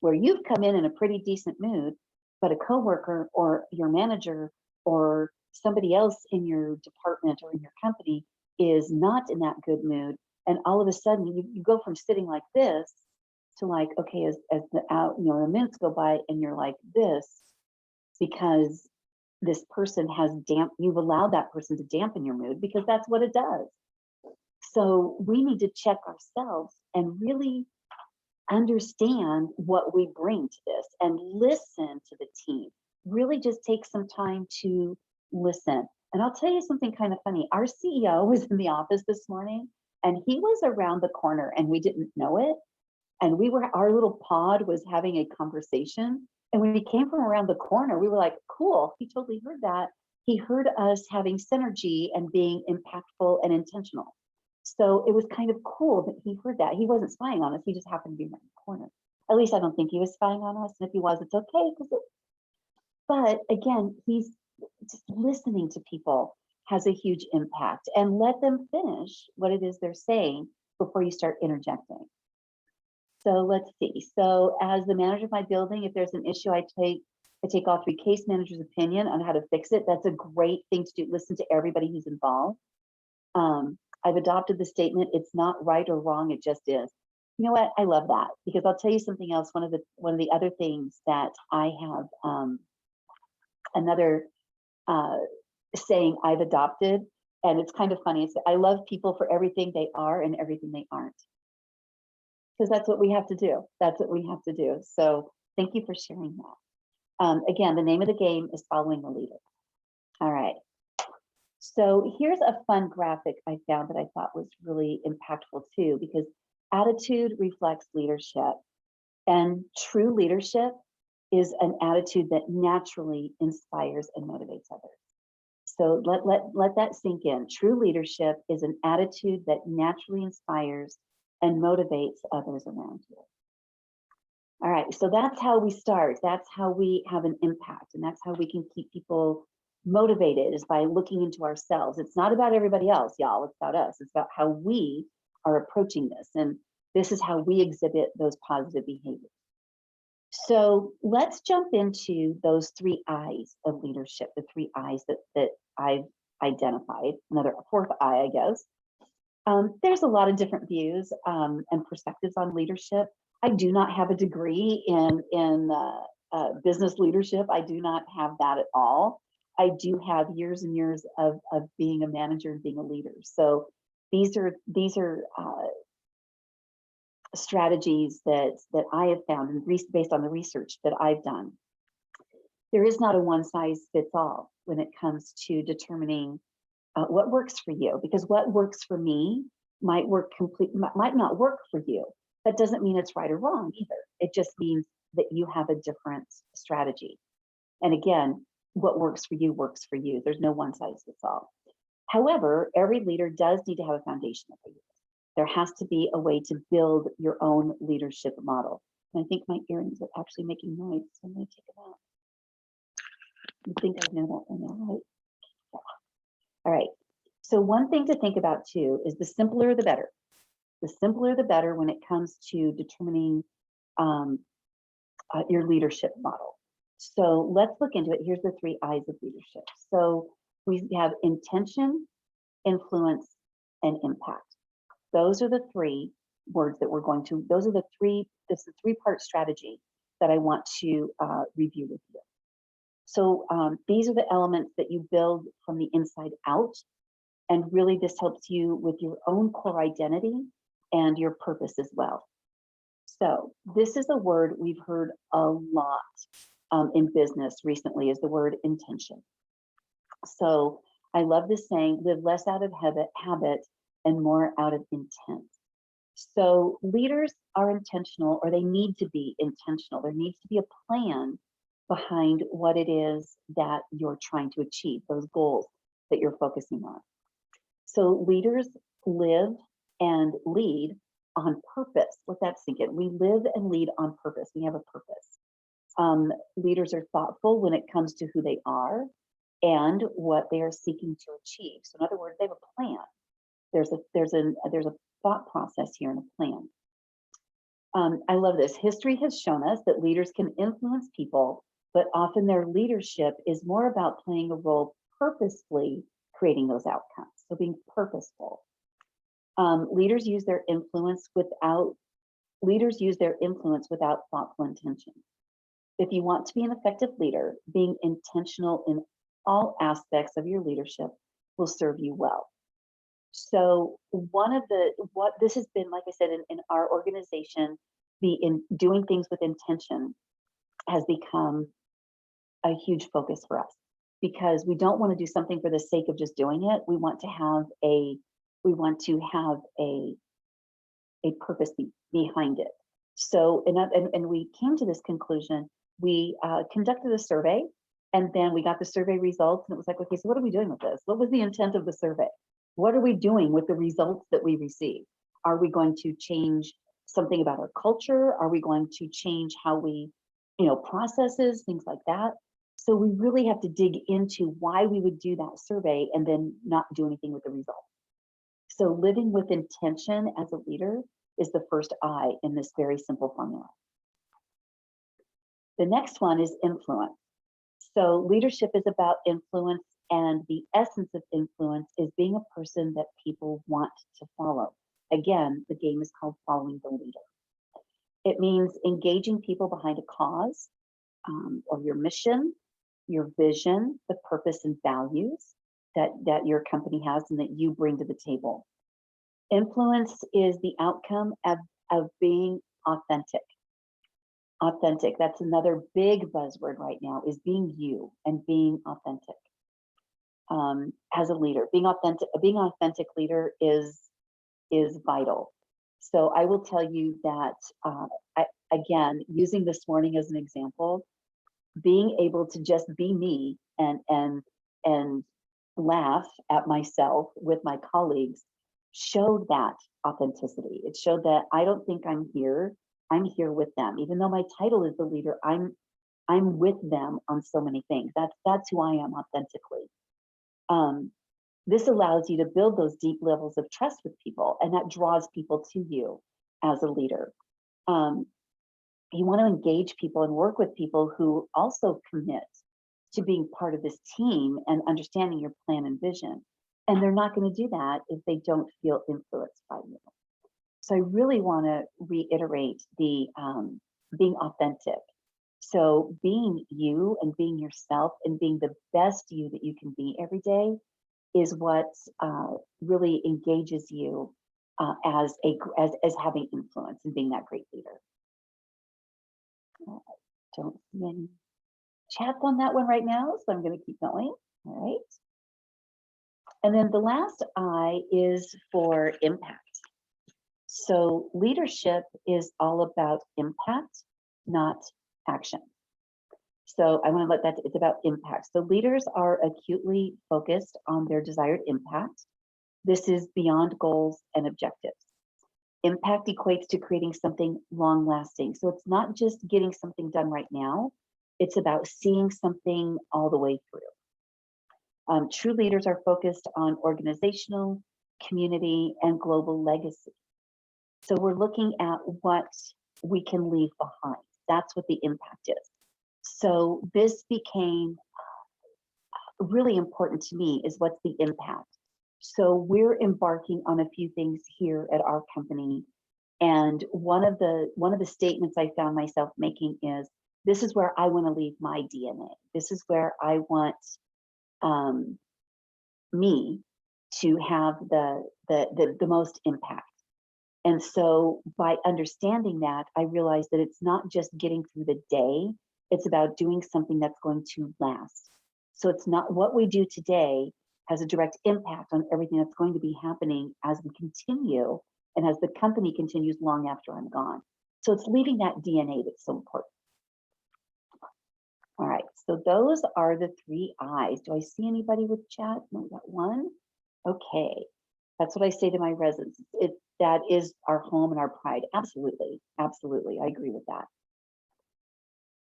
Where you've come in a pretty decent mood, but a coworker or your manager or somebody else in your department or in your company is not in that good mood. And all of a sudden you go from sitting like this to like, okay, as the minutes go by and you're like this, because this person you've allowed that person to dampen your mood, because that's what it does. So we need to check ourselves and really understand what we bring to this and listen to the team. Really just take some time to listen. And I'll tell you something kind of funny. Our CEO was in the office this morning and he was around the corner and we didn't know it. And our little pod was having a conversation. And when he came from around the corner, we were like, cool, he totally heard that. He heard us having synergy and being impactful and intentional. So it was kind of cool that he heard that. He wasn't spying on us. He just happened to be around the corner. At least I don't think he was spying on us. And if he was, it's okay. But again, he's just listening to people has a huge impact, and let them finish what it is they're saying before you start interjecting. So let's see. So as the manager of my building, if there's an issue, I take all three case managers' opinion on how to fix it. That's a great thing to do. Listen to everybody who's involved. I've adopted the statement, it's not right or wrong, it just is. You know what? I love that, because I'll tell you something else. One of the other things that I have, another saying I've adopted, and it's kind of funny. It's, I love people for everything they are and everything they aren't. Because that's what we have to do. That's what we have to do. So thank you for sharing that. Again, the name of the game is following the leader. All right. So here's a fun graphic I found that I thought was really impactful too, because attitude reflects leadership, and true leadership is an attitude that naturally inspires and motivates others. So let that sink in. True leadership is an attitude that naturally inspires and motivates others around you. All right, so that's how we start. That's how we have an impact, and that's how we can keep people motivated, is by looking into ourselves. It's not about everybody else, y'all. It's about us. It's about how we are approaching this, and this is how we exhibit those positive behaviors. So let's jump into those 3 I's of leadership, the 3 I's that I've identified. Another fourth I, I guess. There's a lot of different views and perspectives on leadership. I do not have a degree in business leadership. I do not have that at all. I do have years and years of being a manager and being a leader. So these are strategies that I have found, and based on the research that I've done. There is not a one size fits all when it comes to determining what works for you, because what works for me might not work for you. That doesn't mean it's right or wrong either. It just means that you have a different strategy. And again, what works for you works for you. There's no one size fits all. However, every leader does need to have a foundation of leadership. There has to be a way to build your own leadership model. And I think my earrings are actually making noise, so I'm going to take them out. You think I know that one now, right? Yeah. All right. So one thing to think about too is the simpler the better. The simpler the better when it comes to determining your leadership model. So let's look into it. Here's the 3 I's of leadership. So we have intention, influence, and impact. Those are the 3 words that we're going to, this is a 3-part strategy that I want to review with you. So these are the elements that you build from the inside out. And really this helps you with your own core identity and your purpose as well. So this is a word we've heard a lot in business recently, is the word intention. So I love this saying, live less out of habit and more out of intent. So leaders are intentional, or they need to be intentional. There needs to be a plan behind what it is that you're trying to achieve, those goals that you're focusing on. So leaders live and lead on purpose. Let that sink in. We live and lead on purpose. We have a purpose. Leaders are thoughtful when it comes to who they are and what they are seeking to achieve. So in other words, they have a plan. There's a thought process here and a plan. I love this. History has shown us that leaders can influence people, but often their leadership is more about playing a role purposefully creating those outcomes. So being purposeful. Leaders use their influence without thoughtful intention. If you want to be an effective leader, being intentional in all aspects of your leadership will serve you well. So what this has been, like I said, in our organization, doing things with intention has become a huge focus for us, because we don't want to do something for the sake of just doing it. We want to have a purpose behind it. So, and we came to this conclusion. We conducted a survey, and then we got the survey results, and it was like, okay, so what are we doing with this? What was the intent of the survey? What are we doing with the results that we received? Are we going to change something about our culture? Are we going to change how we, processes, things like that? So we really have to dig into why we would do that survey and then not do anything with the results. So living with intention as a leader is the first I in this very simple formula. The next one is influence. So leadership is about influence, and the essence of influence is being a person that people want to follow. Again, the game is called following the leader. It means engaging people behind a cause, or your mission, your vision, the purpose and values that your company has and that you bring to the table. Influence is the outcome of being authentic. Authentic, that's another big buzzword right now, is being you and being authentic. As a leader, being an authentic leader is vital. So I will tell you that, again, using this morning as an example, being able to just be me and laugh at myself with my colleagues showed that authenticity. It showed that I don't think I'm here with them. Even though my title is the leader, I'm with them on so many things. That's who I am authentically. This allows you to build those deep levels of trust with people, and that draws people to you as a leader. You want to engage people and work with people who also commit to being part of this team and understanding your plan and vision. And they're not going to do that if they don't feel influenced by you. So I really want to reiterate the being authentic. So being you and being yourself and being the best you that you can be every day is what really engages you as having influence and being that great leader. Don't see any chats on that one right now, so I'm going to keep going. All right. And then the last I is for impact. So leadership is all about impact, not action. So I want to let that, it's about impact. So leaders are acutely focused on their desired impact. This is beyond goals and objectives. Impact equates to creating something long lasting. So it's not just getting something done right now, it's about seeing something all the way through. True leaders are focused on organizational, community, and global legacy. So we're looking at what we can leave behind. That's what the impact is. So this became really important to me, is what's the impact. So we're embarking on a few things here at our company. And one of the statements I found myself making is, this is where I want to leave my DNA. This is where I want me to have the most impact. And so by understanding that, I realized that it's not just getting through the day, it's about doing something that's going to last. So it's not what we do today has a direct impact on everything that's going to be happening as we continue and as the company continues long after I'm gone. So it's leaving that DNA that's so important. All right, so those are the 3 I's. Do I see anybody with chat? No, we got one. Okay, that's what I say to my residents. That is our home and our pride. Absolutely, absolutely, I agree with that.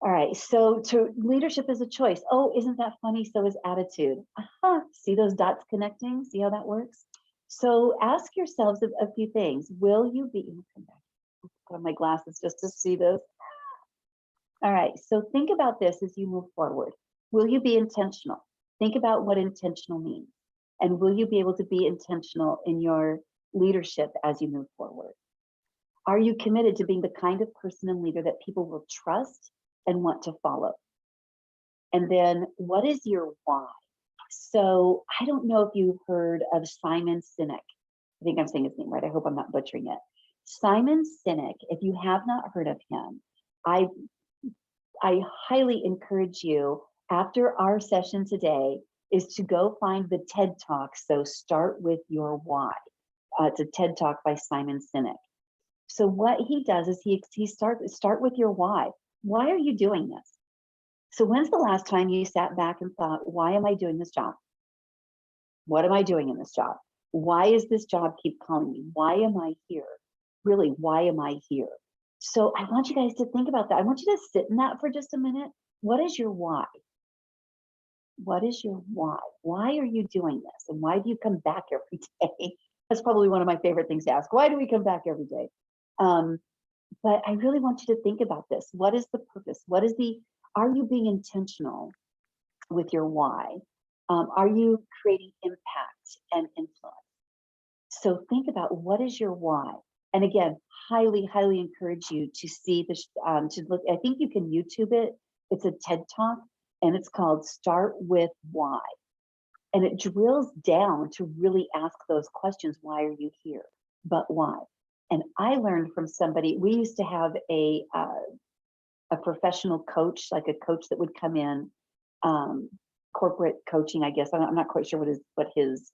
All right, so leadership is a choice. Oh, isn't that funny? So is attitude. Aha, see those dots connecting? See how that works? So ask yourselves a few things. Will you be, put on my glasses just to see this. All right, so think about this as you move forward. Will you be intentional? Think about what intentional means. And will you be able to be intentional in your leadership as you move forward? Are you committed to being the kind of person and leader that people will trust and want to follow? And then what is your why? So I don't know if you've heard of Simon Sinek. I think I'm saying his name right. I hope I'm not butchering it. Simon Sinek, if you have not heard of him, I highly encourage you, after our session today, is to go find the TED Talk. So start with your why. It's a TED Talk by Simon Sinek. So what he does is he start with your why. Why are you doing this? So when's the last time you sat back and thought, why am I doing this job? What am I doing in this job? Why is this job keep calling me? Why am I here? Really, why am I here? So I want you guys to think about that. I want you to sit in that for just a minute. What is your why? What is your why? Why are you doing this? And why do you come back every day? That's probably one of my favorite things to ask. Why do we come back every day? But I really want you to think about this. What is the purpose? Are you being intentional with your why? Are you creating impact and influence? So think about what is your why? And again, highly, highly encourage you to see this, to look, I think you can YouTube it. It's a TED Talk and it's called Start With Why. And it drills down to really ask those questions. Why are you here? But why? And I learned from somebody, we used to have a professional coach, like a coach that would come in, corporate coaching, I guess. I'm not quite sure what his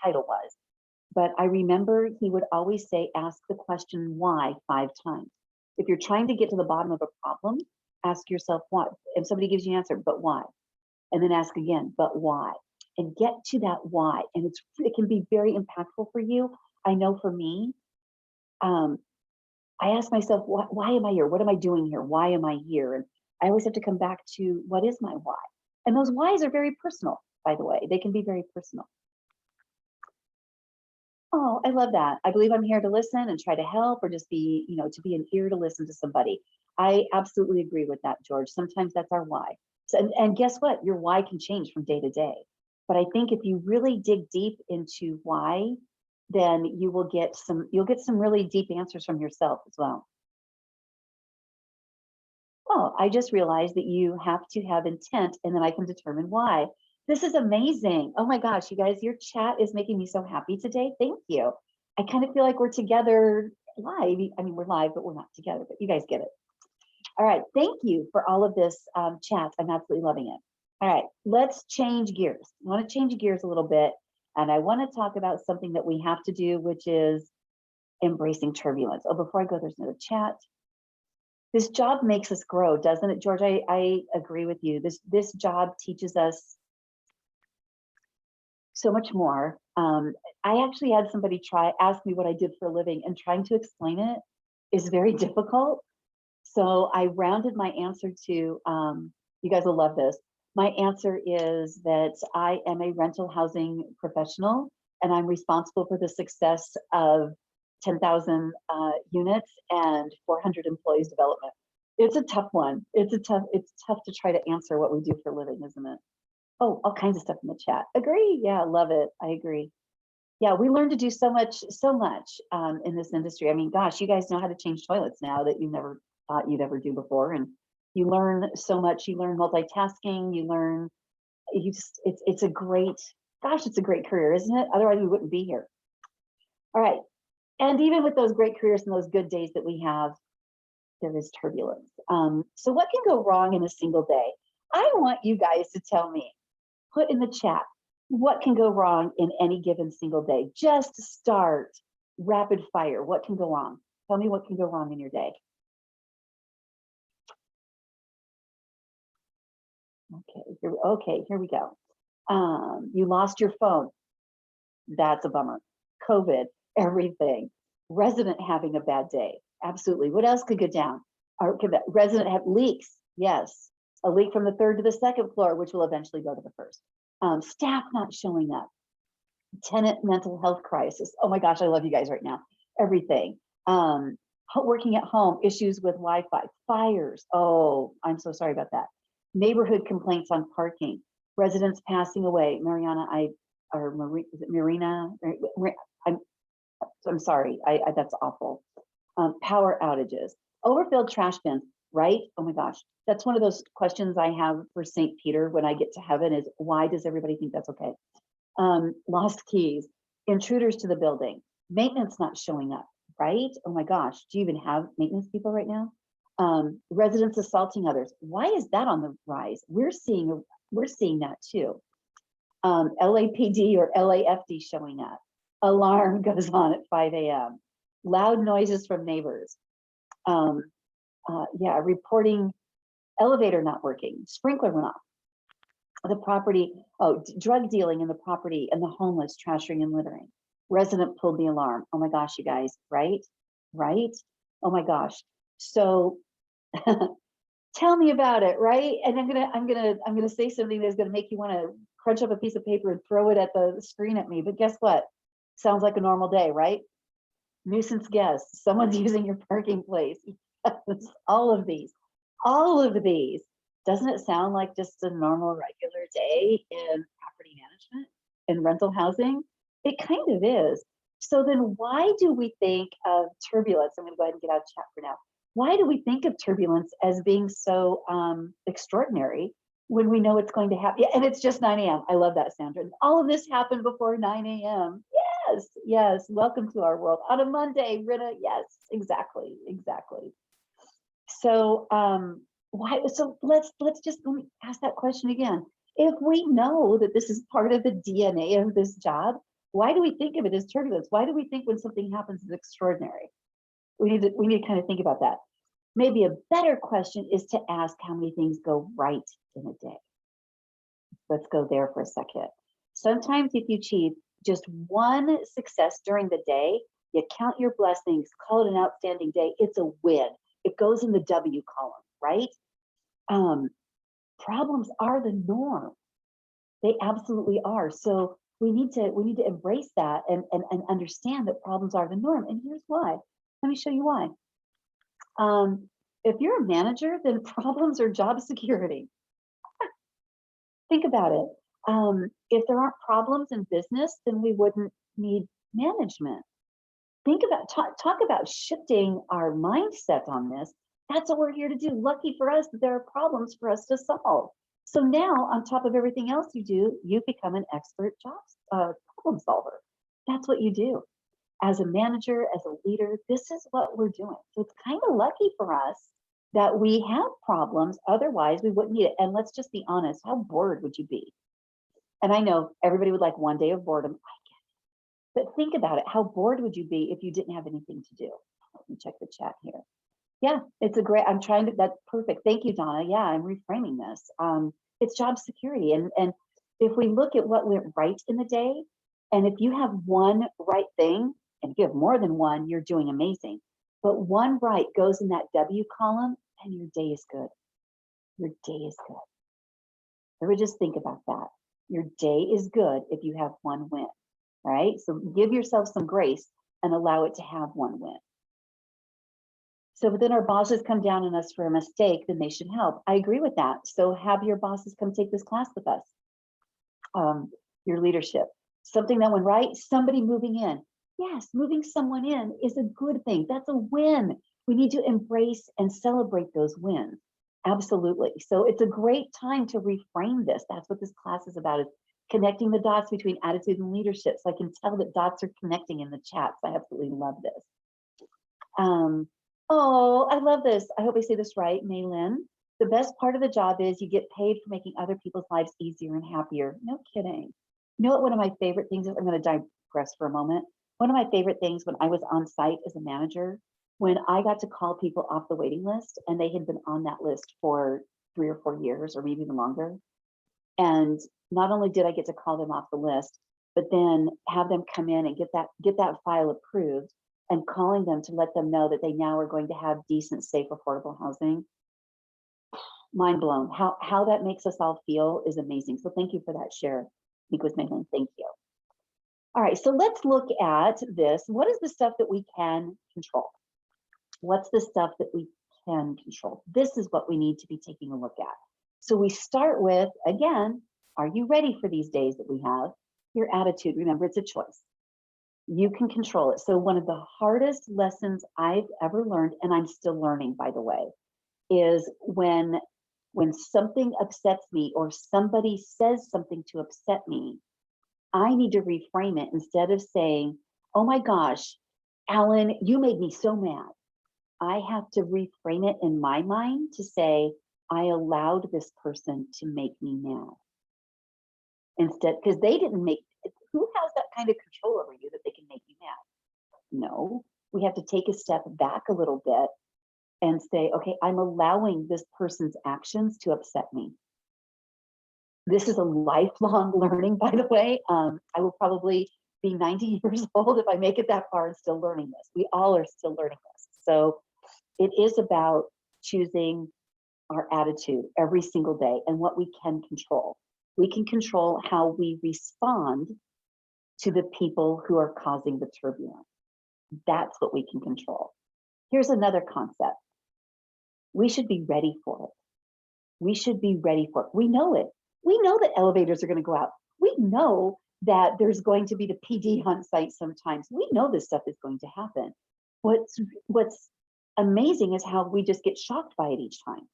title was. But I remember he would always say, ask the question why 5 times. If you're trying to get to the bottom of a problem, ask yourself why. If somebody gives you an answer, but why? And then ask again, but why? And get to that why. And it can be very impactful for you. I know for me, I ask myself, why am I here? What am I doing here? Why am I here? And I always have to come back to what is my why? And those whys are very personal, by the way. They can be very personal. Oh, I love that. I believe I'm here to listen and try to help, or just be, to be an ear to listen to somebody. I absolutely agree with that, George. Sometimes that's our why. So, and guess what? Your why can change from day to day. But I think if you really dig deep into why, then you'll get some really deep answers from yourself as well. Oh, I just realized that you have to have intent and then I can determine why. This is amazing. Oh my gosh, you guys, your chat is making me so happy today. Thank you. I kind of feel like we're together live. I mean, we're live, but we're not together, but you guys get it. All right, thank you for all of this chat. I'm absolutely loving it. All right, let's change gears. I want to change gears a little bit, and I want to talk about something that we have to do, which is embracing turbulence. Oh, before I go, there's another chat. This job makes us grow, doesn't it, George? I agree with you. This job teaches us so much more. I actually had somebody ask me what I did for a living, and trying to explain it is very difficult. So I rounded my answer to, you guys will love this. My answer is that I am a rental housing professional, and I'm responsible for the success of 10,000 units and 400 employees development. It's a tough one. It's tough to try to answer what we do for a living, isn't it? Oh, all kinds of stuff in the chat. Agree. Yeah, love it. I agree. Yeah, we learn to do so much in this industry. I mean, gosh, you guys know how to change toilets now that you never thought you'd ever do before. And you learn so much. You learn multitasking. You learn, it's a great career, isn't it? Otherwise we wouldn't be here. All right. And even with those great careers and those good days that we have, there is turbulence. So what can go wrong in a single day? I want you guys to tell me, put in the chat, what can go wrong in any given single day? Just start rapid fire. What can go wrong? Tell me what can go wrong in your day. Okay, here we go. You lost your phone. That's a bummer. COVID, everything. Resident having a bad day. Absolutely. What else could go down? Resident have leaks. Yes. A leak from the 3rd to the 2nd floor, which will eventually go to the 1st. Staff not showing up. Tenant mental health crisis. Oh my gosh, I love you guys right now. Everything. Working at home, issues with Wi-Fi, fires. Oh, I'm so sorry about that. Neighborhood complaints on parking, residents passing away. Marina? I'm sorry, that's awful. Power outages, overfilled trash bins, right? Oh my gosh, that's one of those questions I have for St. Peter when I get to heaven is, why does everybody think that's okay? Lost keys, intruders to the building, maintenance not showing up, right? Oh my gosh, do you even have maintenance people right now? Residents assaulting others. Why is that on the rise? We're seeing that too. LAPD or LAFD showing up. Alarm goes on at 5 a.m. Loud noises from neighbors. Yeah, reporting elevator not working, sprinkler went off. The property, drug dealing in the property, and the homeless trashing and littering. Resident pulled the alarm. Oh my gosh, you guys, right? Right? Oh my gosh. So tell me about it, right? And I'm gonna say something that's gonna make you want to crunch up a piece of paper and throw it at the screen at me. But guess what? Sounds like a normal day, right? Nuisance guests, someone's using your parking place. Yes, all of these. Doesn't it sound like just a normal, regular day in property management and rental housing? It kind of is. So then why do we think of turbulence? I'm going to go ahead and get out of chat for now. Why do we think of turbulence as being so extraordinary when we know it's going to happen? Yeah, and it's just 9 a.m. I love that, Sandra. All of this happened before 9 a.m. Yes, yes. Welcome to our world. On a Monday, Rita. Yes, exactly, exactly. So why? So let me ask that question again. If we know that this is part of the DNA of this job, why do we think of it as turbulence? Why do we think when something happens is extraordinary? We need to kind of think about that. Maybe a better question is to ask how many things go right in a day. Let's go there for a second. Sometimes if you achieve just one success during the day, you count your blessings, call it an outstanding day, it's a win. It goes in the W column, right? Problems are the norm. They absolutely are. So we need to embrace that and understand that problems are the norm. And here's why. Let me show you why. If you're a manager, then problems are job security. Think about it. If there aren't problems in business, then we wouldn't need management. Think about, talk about shifting our mindset on this. That's what we're here to do. Lucky for us that there are problems for us to solve. So now, on top of everything else you do, you become an expert problem solver. That's what you do. As a manager, as a leader, this is what we're doing. So it's kind of lucky for us that we have problems. Otherwise, we wouldn't need it. And let's just be honest, how bored would you be? And I know everybody would like one day of boredom. I get it. But think about it. How bored would you be if you didn't have anything to do? Let me check the chat here. Yeah, it's a great, I'm trying to, that's perfect. Thank you, Donna. Yeah, I'm reframing this. It's job security. And if we look at what went right in the day, and if you have one right thing, and if you have more than one, you're doing amazing. But one right goes in that W column, and your day is good. Your day is good. Ever just think about that. Your day is good if you have one win, right? So give yourself some grace and allow it to have one win. So but then our bosses come down on us for a mistake, then they should help. I agree with that. So have your bosses come take this class with us. Your leadership. Something that went right, somebody moving in. Yes, moving someone in is a good thing. That's a win. We need to embrace and celebrate those wins. Absolutely. So it's a great time to reframe this. That's what this class is about, is connecting the dots between attitude and leadership. So I can tell that dots are connecting in the chats. I absolutely love this. Oh, I love this. I hope I say this right, Maylin. The best part of the job is you get paid for making other people's lives easier and happier. No kidding. You know what one of my favorite things is? I'm going to digress for a moment. One of my favorite things when I was on site as a manager, when I got to call people off the waiting list and they had been on that list for 3 or 4 years or maybe even longer. And not only did I get to call them off the list, but then have them come in and get that file approved, and calling them to let them know that they now are going to have decent, safe, affordable housing. Mind blown. How that makes us all feel is amazing. So thank you for that share. I think it was Megan. Thank you. All right, so let's look at this. What is the stuff that we can control? What's the stuff that we can control? This is what we need to be taking a look at. So we start with, again, are you ready for these days that we have? Your attitude, remember, it's a choice. You can control it. So one of the hardest lessons I've ever learned, and I'm still learning, by the way, is when something upsets me or somebody says something to upset me, I need to reframe it. Instead of saying, oh my gosh, Alan, you made me so mad. I have to reframe it in my mind to say, I allowed this person to make me mad. Instead, because they didn't make, who has that kind of control over you that they can make you mad? No, we have to take a step back a little bit and say, okay, I'm allowing this person's actions to upset me. This is a lifelong learning, by the way. I will probably be 90 years old if I make it that far and still learning this. We all are still learning this. So it is about choosing our attitude every single day and what we can control. We can control how we respond to the people who are causing the turbulence. That's what we can control. Here's another concept. We should be ready for it. We should be ready for it. We know it. We know that elevators are going to go out. We know that there's going to be the PD on site sometimes. We know this stuff is going to happen. What's amazing is how we just get shocked by it each time.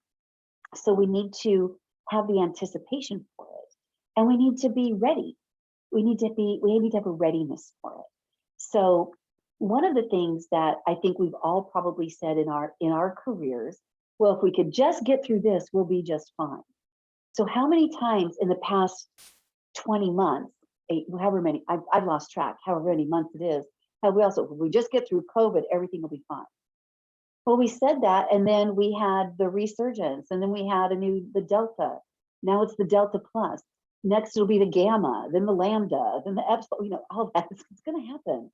So we need to have the anticipation for it, and we need to be ready. We need to have a readiness for it. So one of the things that I think we've all probably said in our careers, well, if we could just get through this, we'll be just fine. So how many times in the past 20 months, however many, I've lost track, however many months it is, have we also, if we just get through COVID, everything will be fine. Well, we said that, and then we had the resurgence, and then we had the Delta. Now it's the Delta Plus. Next it'll be the Gamma, then the Lambda, then the Epsilon, all that. It's going to happen.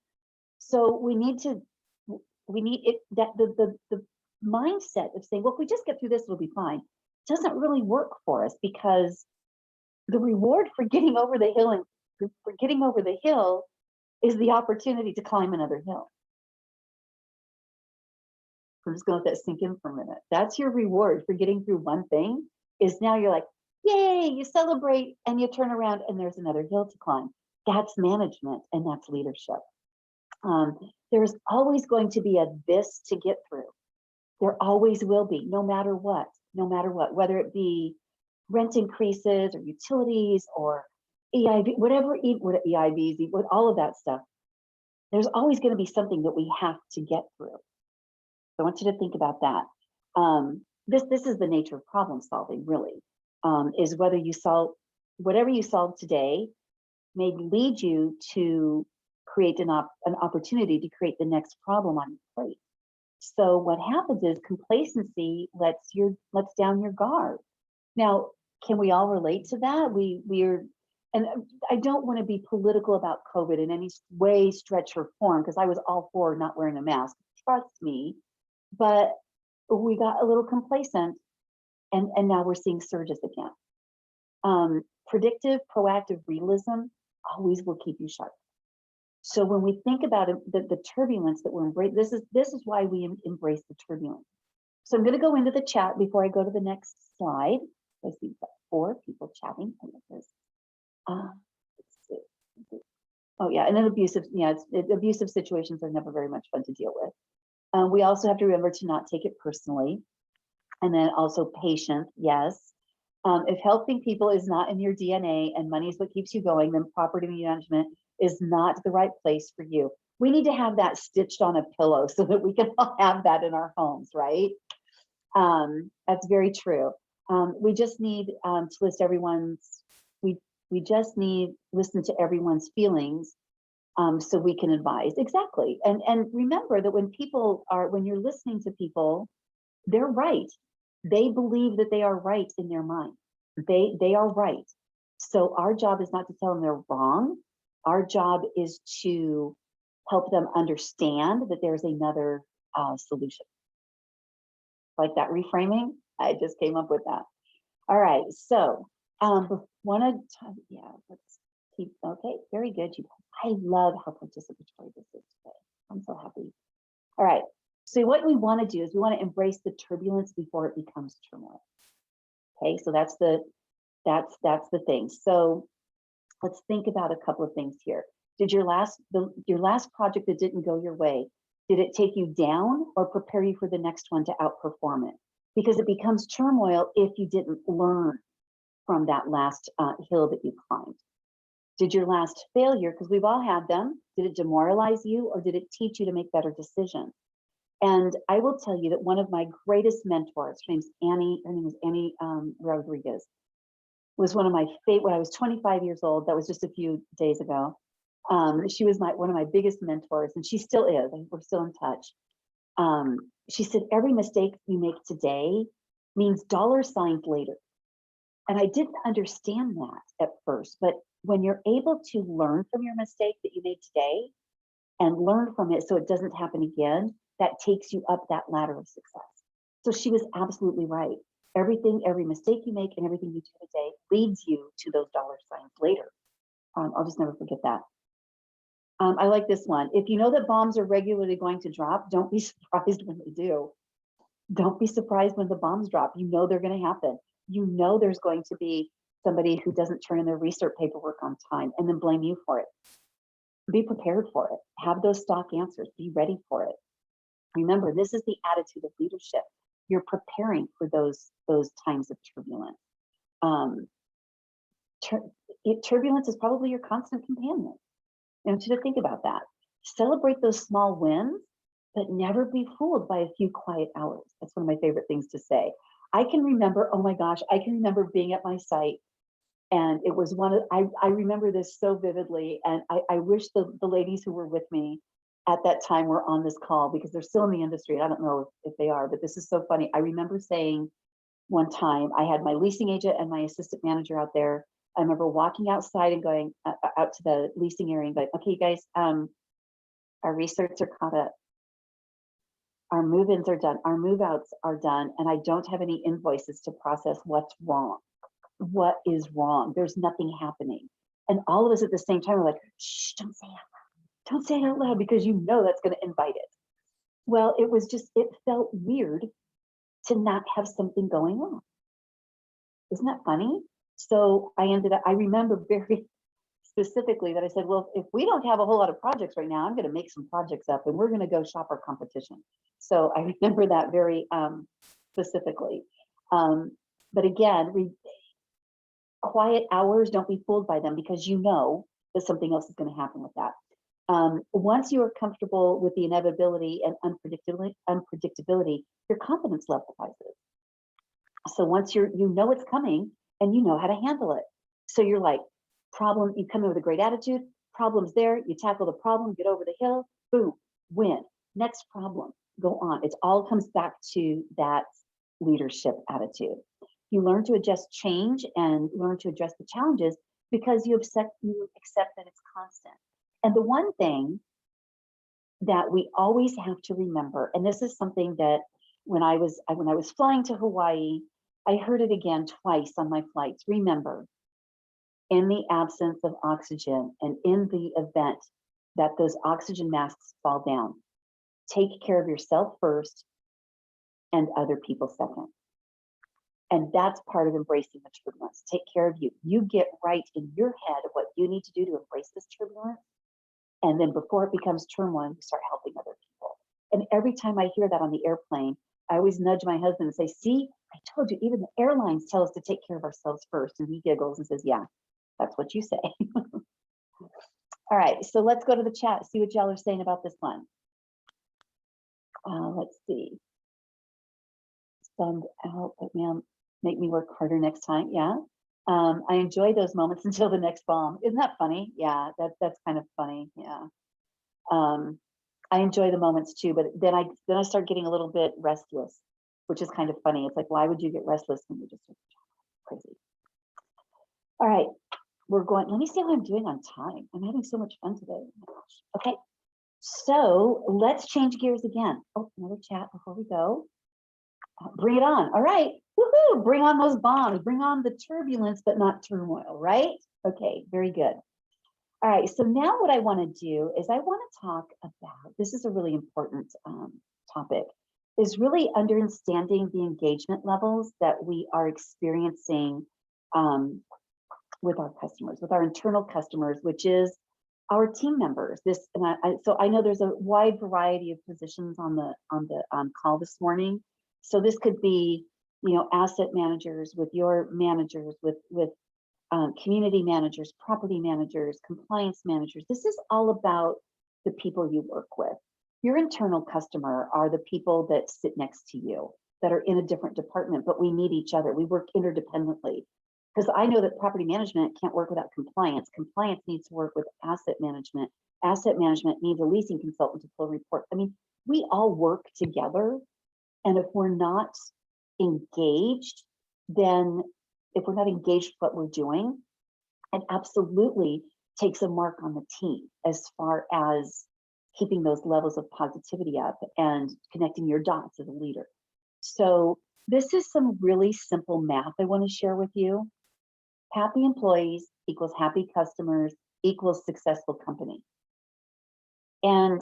So we need it, that the mindset of saying, well, if we just get through this, it'll be fine, doesn't really work for us, because the reward for getting over the hill is the opportunity to climb another hill. I'm just going to let that sink in for a minute. That's your reward for getting through one thing, is now you're like, yay, you celebrate, and you turn around and there's another hill to climb. That's management, and that's leadership. There's always going to be a this to get through. There always will be, no matter what, whether it be rent increases or utilities or EIV, whatever, EIVs, all of that stuff. There's always going to be something that we have to get through. So I want you to think about that. This is the nature of problem solving, really, is whether you solve, whatever you solve today may lead you to create an opportunity to create the next problem on your plate. So what happens is complacency lets down your guard. Now, can we all relate to that? We're, and I don't want to be political about COVID in any way, stretch, or form, because I was all for not wearing a mask. Trust me. But we got a little complacent, and now we're seeing surges again. Predictive, proactive realism always will keep you sharp. So when we think about it, the turbulence that we're embracing, this is why we embrace the turbulence. So I'm going to go into the chat before I go to the next slide. I see we've got 4 people chatting. Oh yeah, and then abusive situations are never very much fun to deal with. We also have to remember to not take it personally. And then also patience, yes. If helping people is not in your DNA and money is what keeps you going, then property management is not the right place for you. We need to have that stitched on a pillow so that we can all have that in our homes, right? That's very true. We just need to listen to everyone's feelings, so we can advise. Exactly. And remember that when you're listening to people, they're right. They believe that they are right in their mind. They are right. So our job is not to tell them they're wrong. Our job is to help them understand that there's another solution. Like that reframing, I just came up with that. All right, so let's keep, okay, very good. I love how participatory this is today. I'm so happy. All right, so what we want to do is we want to embrace the turbulence before it becomes turmoil. Okay, so that's the thing. So let's think about a couple of things here. Did your last project that didn't go your way, did it take you down or prepare you for the next one to outperform it? Because it becomes turmoil if you didn't learn from that last hill that you climbed. Did your last failure, because we've all had them, did it demoralize you or did it teach you to make better decisions? And I will tell you that one of my greatest mentors, her name was Annie Rodriguez, was one of my favorite. When I was 25 years old, that was just a few days ago, She was one of my biggest mentors, and she still is. And we're still in touch. She said, every mistake you make today means $signs later. And I didn't understand that at first, but when you're able to learn from your mistake that you made today and learn from it so it doesn't happen again, that takes you up that ladder of success. So she was absolutely right. Every mistake you make and everything you do today leads you to those $signs later. I'll just never forget that. I like this one. If you know that bombs are regularly going to drop, don't be surprised when they do. Don't be surprised when the bombs drop. You know they're going to happen. You know there's going to be somebody who doesn't turn in their research paperwork on time and then blame you for it. Be prepared for it. Have those stock answers. Be ready for it. Remember, this is the attitude of leadership. You're preparing for those times of turbulence. Turbulence is probably your constant companion. I want you to think about that. Celebrate those small wins, but never be fooled by a few quiet hours. That's one of my favorite things to say. I can remember, oh my gosh, I can remember being at my site, and it was I remember this so vividly, and I wish the ladies who were with me at that time were on this call because they're still in the industry. I don't know if they are, but this is so funny. I remember saying one time, I had my leasing agent and my assistant manager out there. I remember walking outside and going out to the leasing area and going, okay, guys, our research are caught up. Our move-ins are done. Our move-outs are done. And I don't have any invoices to process what's wrong. What is wrong? There's nothing happening. And all of us at the same time are like, shh, don't say it out loud. Don't say it out loud because you know that's going to invite it. Well, it felt weird to not have something going on. Isn't that funny? So I remember very specifically that I said, well, if we don't have a whole lot of projects right now, I'm going to make some projects up and we're going to go shop our competition. So I remember that very specifically. But again, quiet hours, don't be fooled by them because you know that something else is going to happen with that. Once you are comfortable with the inevitability and unpredictability, your confidence level rises. So once you know it's coming and you know how to handle it. So you're like, problem, you come in with a great attitude, problem's there, you tackle the problem, get over the hill, boom, win. Next problem, go on. It all comes back to that leadership attitude. You learn to adjust change and learn to address the challenges because you accept that it's constant. And the one thing that we always have to remember, and this is something that when I was flying to Hawaii, I heard it again twice on my flights. Remember, in the absence of oxygen and in the event that those oxygen masks fall down, take care of yourself first and other people second. And that's part of embracing the turbulence. Take care of you. You get right in your head of what you need to do to embrace this turbulence. And then before it becomes turmoil, you start helping other people. And every time I hear that on the airplane, I always nudge my husband and say, see, I told you, even the airlines tell us to take care of ourselves first. And he giggles and says, yeah, that's what you say. All right, so let's go to the chat, see what y'all are saying about this one. Let's see. Send out, but man, make me work harder next time. Yeah. I enjoy those moments until the next bomb. Isn't that funny? Yeah, that's kind of funny. Yeah. I enjoy the moments too, but then I start getting a little bit restless, which is kind of funny. It's like, why would you get restless when you're just crazy? All right, we're going. Let me see how I'm doing on time. I'm having so much fun today. Oh my gosh. Okay, so let's change gears again. Oh, another chat before we go. Bring it on. All right. Woohoo! Bring on those bombs. Bring on the turbulence, but not turmoil, right? Okay, very good. All right, so now what I want to do is I want to talk about, this is a really important topic, is really understanding the engagement levels that we are experiencing with our customers, with our internal customers, which is our team members. So I know there's a wide variety of positions on the call this morning. So this could be, asset managers with your managers, with community managers, property managers, compliance managers. This is all about the people you work with. Your internal customer are the people that sit next to you, that are in a different department, but we need each other. We work interdependently. Because I know that property management can't work without compliance. Compliance needs to work with asset management. Asset management needs a leasing consultant to pull reports. I mean, we all work together. And if we're not engaged, then if we're not engaged with what we're doing, it absolutely takes a mark on the team as far as keeping those levels of positivity up and connecting your dots as a leader. So this is some really simple math I want to share with you. Happy employees equals happy customers equals successful company. And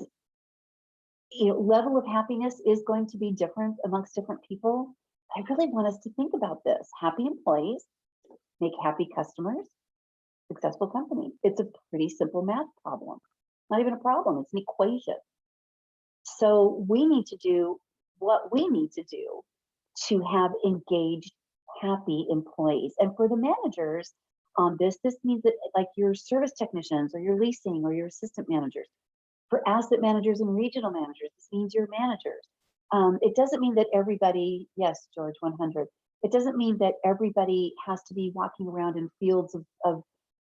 level of happiness is going to be different amongst different people. I really want us to think about this. Happy employees make happy customers, successful company. It's a pretty simple math problem. Not even a problem, it's an equation. So we need to do what we need to do to have engaged, happy employees. And for the managers on this means that like your service technicians or your leasing or your assistant managers, for asset managers and regional managers, this means your managers. It doesn't mean that everybody, yes, George, 100. It doesn't mean that everybody has to be walking around in fields of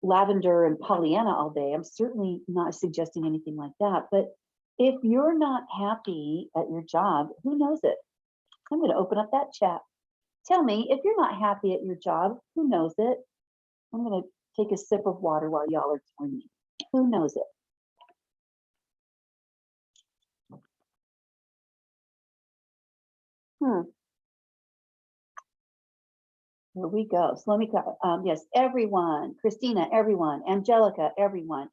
lavender and Pollyanna all day. I'm certainly not suggesting anything like that. But if you're not happy at your job, who knows it? I'm going to open up that chat. Tell me, if you're not happy at your job, who knows it? I'm going to take a sip of water while y'all are telling me. Who knows it? Here we go. So let me go. Yes, everyone. Christina, everyone. Angelica, everyone.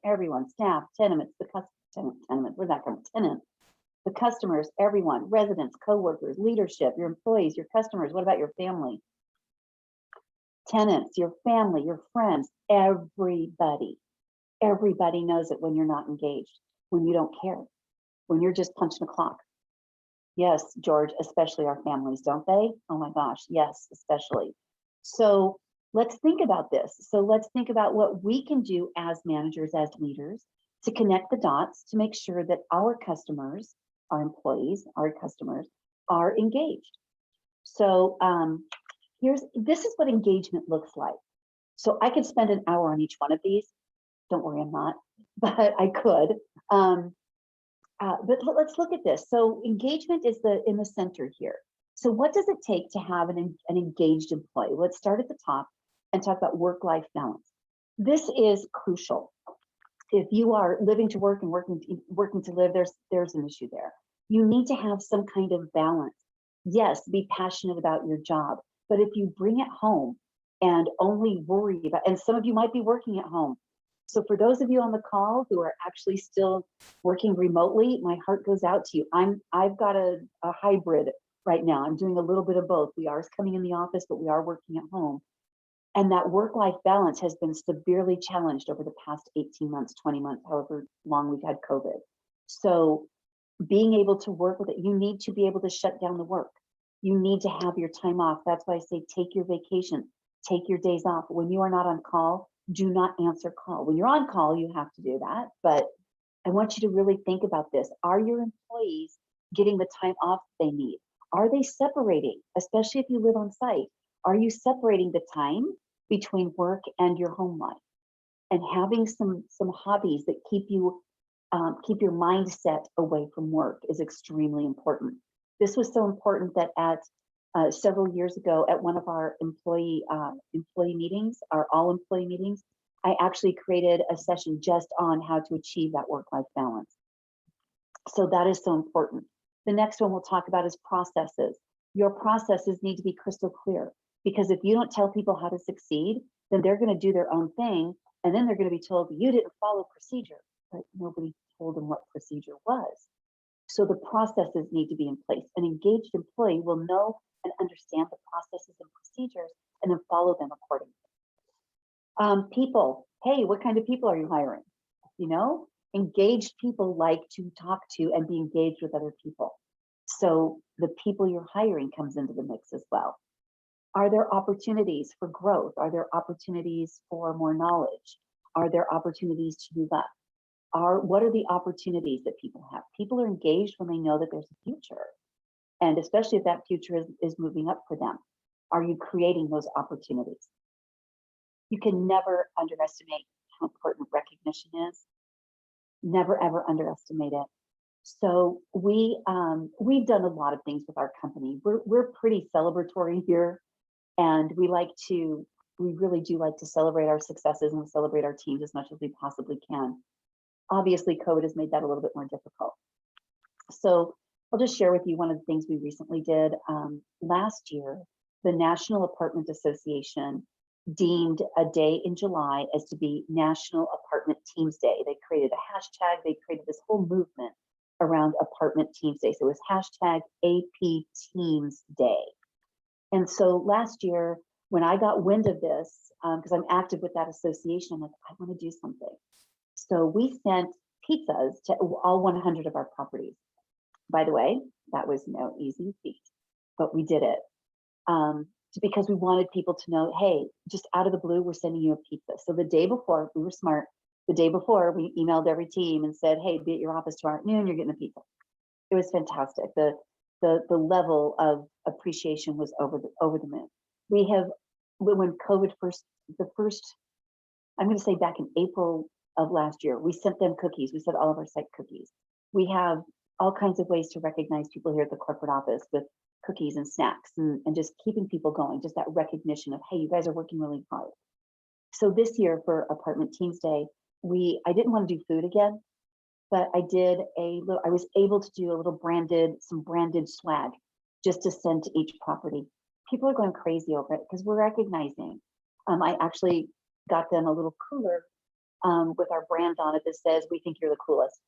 Staff, tenements, the tenement. Where's that from? Tenant. The customers, everyone. Residents, coworkers, leadership, your employees, your customers. What about your family? Tenants, your family, your friends, everybody. Everybody knows it when you're not engaged, when you don't care, when you're just punching a clock. Yes, George, especially our families, don't they? Oh my gosh, yes, especially. So let's think about this. So let's think about what we can do as managers, as leaders, to connect the dots to make sure that our customers, our employees, our customers are engaged. So this is what engagement looks like. So I could spend an hour on each one of these. Don't worry, I'm not, but I could. But let's look at this. So engagement is in the center here. So what does it take to have an engaged employee? Let's start at the top and talk about work-life balance. This is crucial. If you are living to work and working to live, there's an issue there. You need to have some kind of balance. Yes, be passionate about your job, but if you bring it home and only worry about, and some of you might be working at home. So for those of you on the call who are actually still working remotely, my heart goes out to you. I've got a hybrid right now. I'm doing a little bit of both. We are coming in the office, but we are working at home. And that work-life balance has been severely challenged over the past 18 months, 20 months, however long we've had COVID. So being able to work with it, you need to be able to shut down the work. You need to have your time off. That's why I say take your vacation, take your days off. When you are not on call, do not answer call. When you're on call, you have to do that. But I want you to really think about this. Are your employees getting the time off they need? Are they separating, especially if you live on site? Are you separating the time between work and your home life? And having some hobbies that keep your mindset away from work is extremely important. This was so important that at several years ago at one of our employee meetings, our all employee meetings, I actually created a session just on how to achieve that work-life balance. So that is so important. The next one we'll talk about is processes. Your processes need to be crystal clear, because if you don't tell people how to succeed, then they're going to do their own thing. And then they're going to be told you didn't follow procedure, but nobody told them what procedure was. So the processes need to be in place. An engaged employee will know and understand the processes and procedures and then follow them accordingly. People, hey, what kind of people are you hiring? Engaged people like to talk to and be engaged with other people. So the people you're hiring comes into the mix as well. Are there opportunities for growth? Are there opportunities for more knowledge? Are there opportunities to move up? What are the opportunities that people have? People are engaged when they know that there's a future. And especially if that future is moving up for them. Are you creating those opportunities? You can never underestimate how important recognition is. Never, ever underestimate it. So we've done a lot of things with our company. We're pretty celebratory here, and we really do like to celebrate our successes and celebrate our teams as much as we possibly can. Obviously, COVID has made that a little bit more difficult. So I'll just share with you one of the things we recently did. Last year, the National Apartment Association deemed a day in July as to be National Apartment Teams Day. They created a hashtag, they created this whole movement around Apartment Teams Day. So it was hashtag AP Teams Day. And so last year, when I got wind of this, because I'm active with that association, I'm like, I want to do something. So we sent pizzas to all 100 of our properties. By the way, that was no easy feat, but we did it. Because we wanted people to know, hey, just out of the blue, we're sending you a pizza. So the day before, we were smart. The day before, we emailed every team and said, hey, be at your office tomorrow at noon, you're getting a pizza. It was fantastic. The level of appreciation was over the moon. We have, when COVID I'm going to say back in April of last year, we sent them cookies. We sent all of our site cookies. We have all kinds of ways to recognize people here at the corporate office with cookies and snacks and just keeping people going, just that recognition of, hey, you guys are working really hard. So this year for Apartment Teams Day, I didn't want to do food again, but I was able to do some branded swag just to send to each property. People are going crazy over it because we're recognizing. I actually got them a little cooler with our brand on it that says, we think you're the coolest.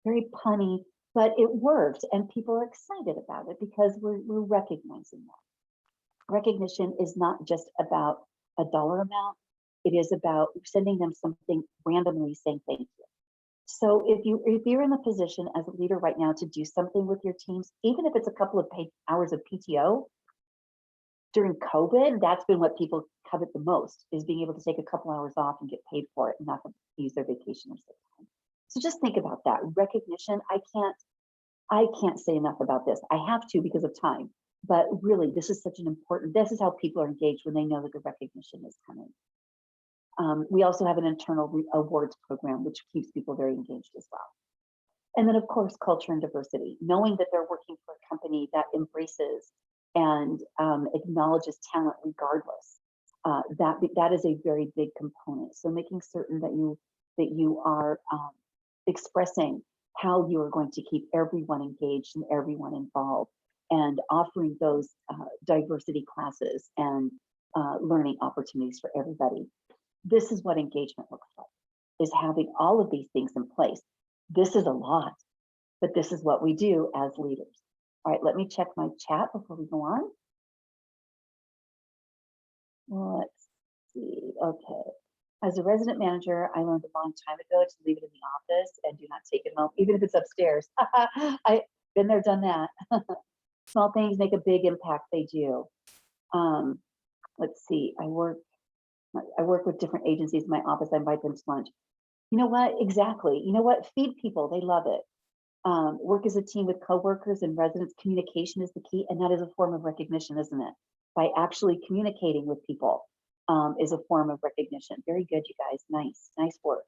Very punny, but it worked and people are excited about it because we're recognizing that. Recognition is not just about a dollar amount. It is about sending them something randomly saying thank you. So if you're in the position as a leader right now to do something with your teams, even if it's a couple of paid hours of PTO, during COVID, that's been what people covet the most, is being able to take a couple hours off and get paid for it and not use their vacation or sick time. So just think about that. Recognition, I can't say enough about this. I have to because of time, but really this is this is how people are engaged when they know that the recognition is coming. We also have an internal awards program, which keeps people very engaged as well. And then of course, culture and diversity, knowing that they're working for a company that embraces and acknowledges talent regardless. That is a very big component. So making certain that you are expressing how you are going to keep everyone engaged and everyone involved, and offering those diversity classes and learning opportunities for everybody. This is what engagement looks like, is having all of these things in place. This is a lot, but this is what we do as leaders. All right, let me check my chat before we go on. Let's see, okay. As a resident manager, I learned a long time ago to leave it in the office and do not take it home, even if it's upstairs. I've been there, done that. Small things make a big impact, they do. Let's see, I work with different agencies in my office. I invite them to lunch. You know what, exactly. You know what, feed people, they love it. Work as a team with coworkers and residents, communication is the key, and that is a form of recognition, isn't it? By actually communicating with people is a form of recognition. Very good, you guys, nice work.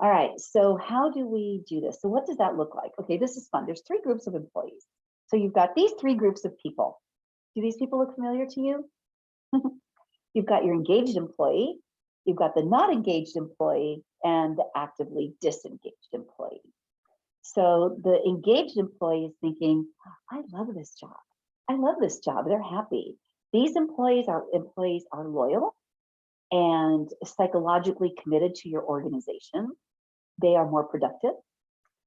All right, so how do we do this? So what does that look like? Okay, this is fun. There's 3 groups of employees. So you've got these 3 groups of people. Do these people look familiar to you? You've got your engaged employee, you've got the not engaged employee, and the actively disengaged employee. So the engaged employee is thinking, I love this job. I love this job. They're happy. These employees are loyal and psychologically committed to your organization. They are more productive.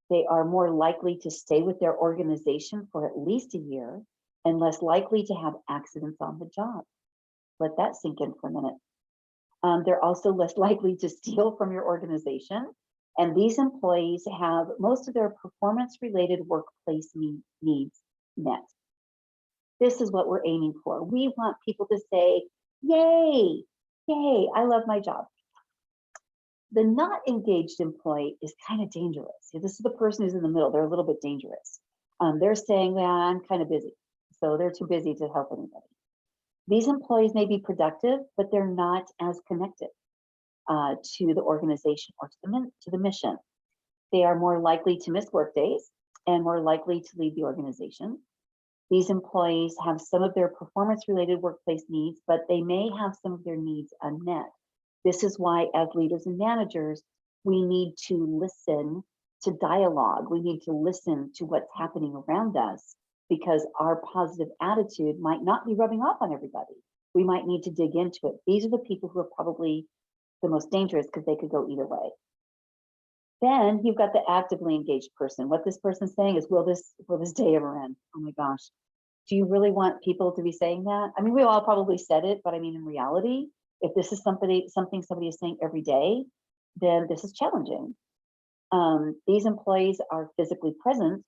They are more likely to stay with their organization for at least a year and less likely to have accidents on the job. Let that sink in for a minute. They're also less likely to steal from your organization. And these employees have most of their performance-related workplace needs met. This is what we're aiming for. We want people to say, yay, yay, I love my job. The not engaged employee is kind of dangerous. This is the person who's in the middle. They're a little bit dangerous. They're saying, well, I'm kind of busy. So they're too busy to help anybody. These employees may be productive, but they're not as connected to the organization or to the mission. They are more likely to miss work days and more likely to leave the organization. These employees have some of their performance-related workplace needs, but they may have some of their needs unmet. This is why, as leaders and managers, we need to listen to dialogue. We need to listen to what's happening around us, because our positive attitude might not be rubbing off on everybody. We might need to dig into it. These are the people who are probably the most dangerous, because they could go either way. Then you've got the actively engaged person. What this person's saying is, will this day ever end? Oh my gosh. Do you really want people to be saying that? I mean, we all probably said it, but I mean, in reality, if this is something somebody is saying every day, then this is challenging. These employees are physically present,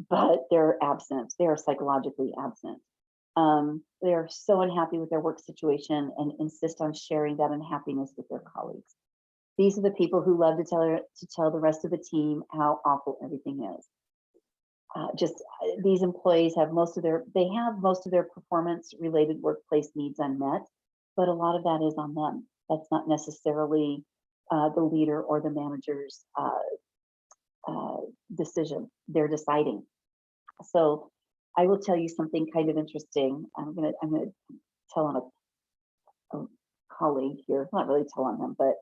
but they're absent. They are psychologically absent. They are so unhappy with their work situation and insist on sharing that unhappiness with their colleagues. These are the people who love to tell the rest of the team how awful everything is. These employees have most of their performance-related workplace needs unmet, but a lot of that is on them. That's not necessarily the leader or the manager's decision. They're deciding. So I will tell you something kind of interesting. I'm gonna tell on a colleague here, not really tell on them, but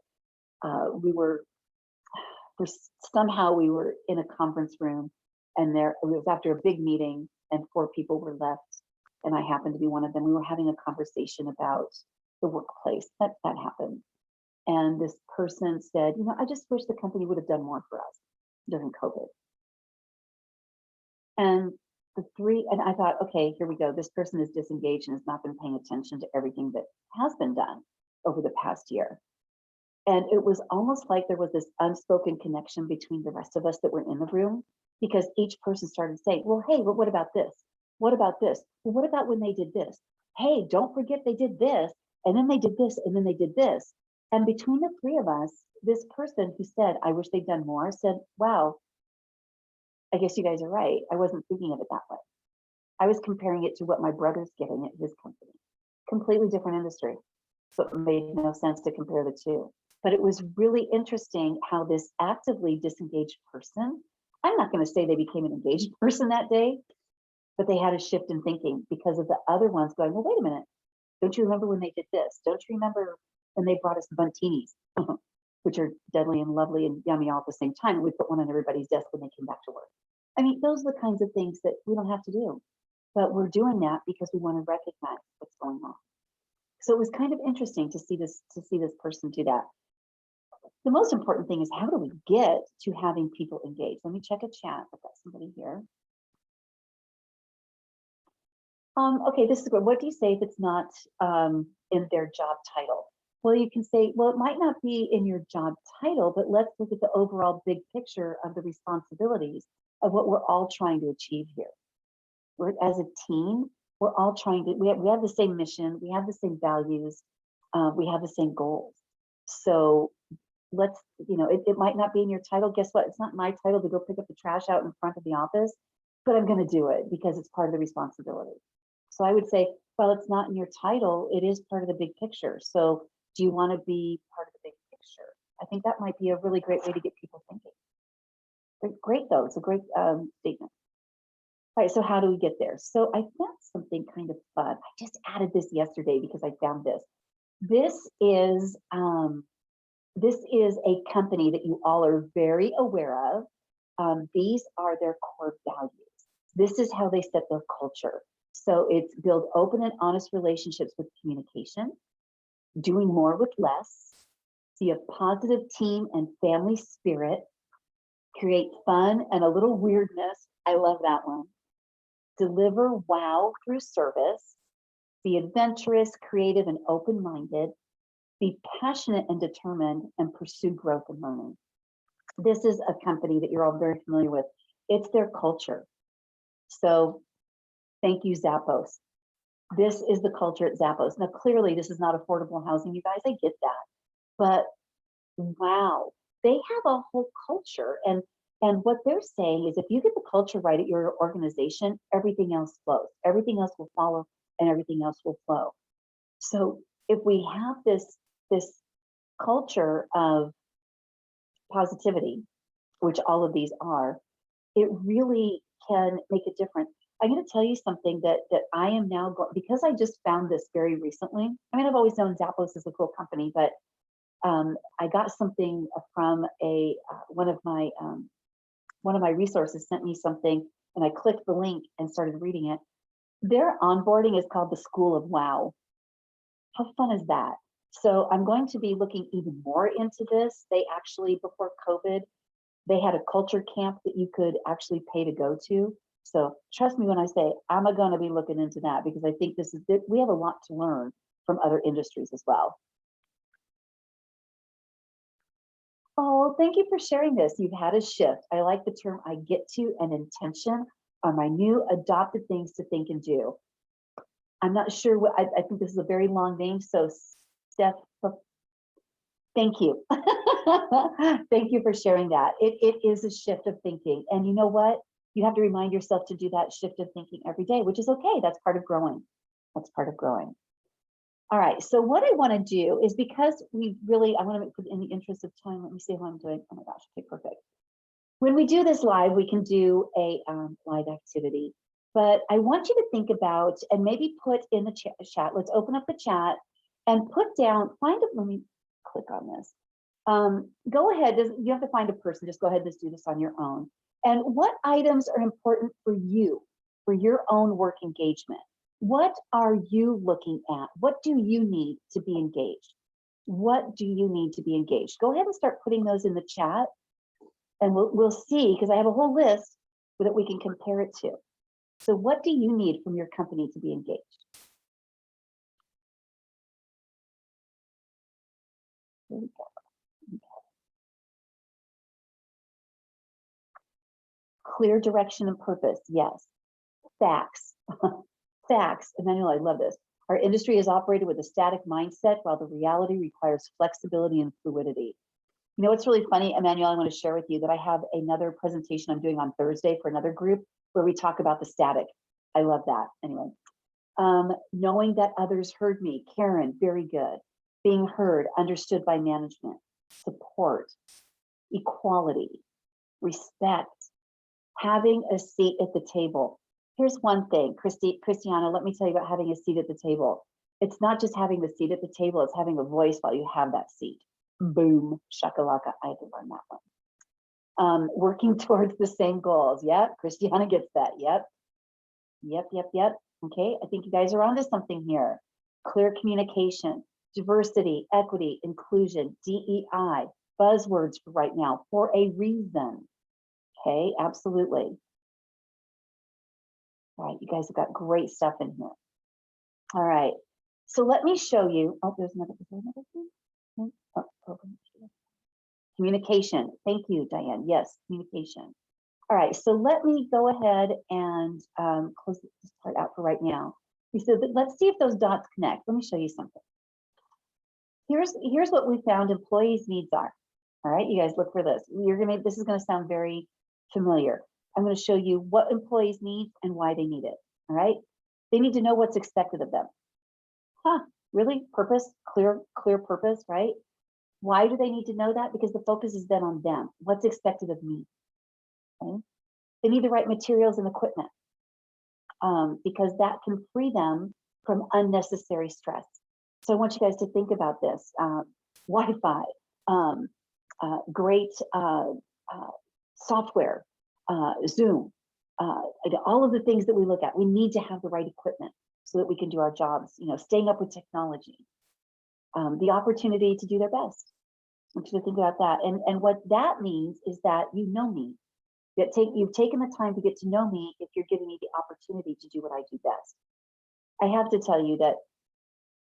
somehow we were in a conference room, and it was after a big meeting, and 4 people were left, and I happened to be one of them. We were having a conversation about the workplace. That happened. And this person said, I just wish the company would have done more for us during COVID. And and I thought, okay, here we go. This person is disengaged and has not been paying attention to everything that has been done over the past year. And it was almost like there was this unspoken connection between the rest of us that were in the room, because each person started saying, well, hey, what about this? What about this? Well, what about when they did this? Hey, don't forget they did this, and then they did this, and then they did this. And between the 3 of us, this person who said, I wish they'd done more, said, wow, I guess you guys are right. I wasn't thinking of it that way. I was comparing it to what my brother's getting at his company. Completely different industry. So it made no sense to compare the two. But it was really interesting how this actively disengaged person, I'm not going to say they became an engaged person that day, but they had a shift in thinking because of the other ones going, well, wait a minute. Don't you remember when they did this? Don't you remember when they brought us buntinis, which are deadly and lovely and yummy all at the same time? And we put one on everybody's desk when they came back to work. I mean, those are the kinds of things that we don't have to do, but we're doing that because we want to recognize what's going on. So it was kind of interesting to see this person do that. The most important thing is, how do we get to having people engaged? Let me check a chat. I've got somebody here. Okay, this is good. What do you say if it's not in their job title? Well, you can say, well, it might not be in your job title, but let's look at the overall big picture of the responsibilities of what we're all trying to achieve here. As a team, we're all trying to, we have the same mission, we have the same values, we have the same goals. So let's, it might not be in your title. Guess what? It's not my title to go pick up the trash out in front of the office, but I'm going to do it because it's part of the responsibility. So I would say, well, it's not in your title, it is part of the big picture. So do you want to be part of the big picture? I think that might be a really great way to get people thinking. Great though, it's a great statement. All right, so how do we get there? So I found something kind of fun. I just added this yesterday because I found this. This is a company that you all are very aware of. These are their core values. This is how they set their culture. So it's build open and honest relationships with communication, doing more with less, see a positive team and family spirit, create fun and a little weirdness. I love that one. Deliver wow through service, be adventurous, creative, and open-minded, be passionate and determined, and pursue growth and learning. This is a company that you're all very familiar with. It's their culture. So thank you, Zappos. This is the culture at Zappos. Now, clearly, this is not affordable housing, you guys. I get that. But wow, they have a whole culture. And what they're saying is, if you get the culture right at your organization, everything else flows. Everything else will follow, and everything else will flow. So if we have this culture of positivity, which all of these are, it really can make a difference. I'm going to tell you something that I am now going, because I just found this very recently. I mean, I've always known Zappos is a cool company, but I got something from one of my resources sent me something, and I clicked the link and started reading it. Their onboarding is called the School of Wow. How fun is that? So I'm going to be looking even more into this. They actually, before COVID, they had a culture camp that you could actually pay to go to. So trust me when I say I'm going to be looking into that, because I think we have a lot to learn from other industries as well. Oh, thank you for sharing this. You've had a shift. I like the term I get to and intention are my new adopted things to think and do. I'm not sure what, I think this is a very long name. So Steph, thank you. Thank you for sharing that. It is a shift of thinking. And you know what? You have to remind yourself to do that shift of thinking every day, which is okay. That's part of growing. That's part of growing. All right. So what I want to do is, because I want to put in the interest of time. Let me see how I'm doing. Oh my gosh. Okay, perfect. When we do this live, we can do a live activity. But I want you to think about, and maybe put in the chat, let's open up the chat and put down, let me click on this. Go ahead, you have to find a person, just go ahead and just do this on your own. And what items are important for you, for your own work engagement? What are you looking at? What do you need to be engaged? What do you need to be engaged? Go ahead and start putting those in the chat, and we'll see, because I have a whole list that we can compare it to. So what do you need from your company to be engaged? Here we go. Okay. Clear direction and purpose, yes. Facts. Facts. Emmanuel, I love this. Our industry is operated with a static mindset, while the reality requires flexibility and fluidity. You know, it's really funny, Emmanuel, I want to share with you that I have another presentation I'm doing on Thursday for another group where we talk about the static. I love that. Anyway, knowing that others heard me, Karen, very good. Being heard, understood by management, support, equality, respect, having a seat at the table. Here's one thing, Christiana, let me tell you about having a seat at the table. It's not just having the seat at the table, it's having a voice while you have that seat. Boom, shakalaka, I had to learn that one. Working towards the same goals. Yep, Christiana gets that. Yep. Okay, I think you guys are onto something here. Clear communication, diversity, equity, inclusion, DEI, buzzwords for right now for a reason. Okay, absolutely. All right, you guys have got great stuff in here. All right, so let me show you. Oh, there's another thing. Oh, communication. Thank you, Diane. Yes, communication. All right, so let me go ahead and close this part out for right now. We said, let's see if those dots connect. Let me show you something. Here's what we found employees' needs are. All right, you guys look for this. This is gonna sound very familiar. I'm gonna show you what employees need and why they need it. All right, they need to know what's expected of them. Huh, really? Purpose, clear purpose, right? Why do they need to know that? Because the focus is then on them. What's expected of me? Okay. They need the right materials and equipment, because that can free them from unnecessary stress. So I want you guys to think about this. Wi-Fi, great software, Zoom, all of the things that we look at. We need to have the right equipment so that we can do our jobs, staying up with technology, the opportunity to do their best. I want you to think about that. And what that means is that you know me. You've taken the time to get to know me if you're giving me the opportunity to do what I do best. I have to tell you that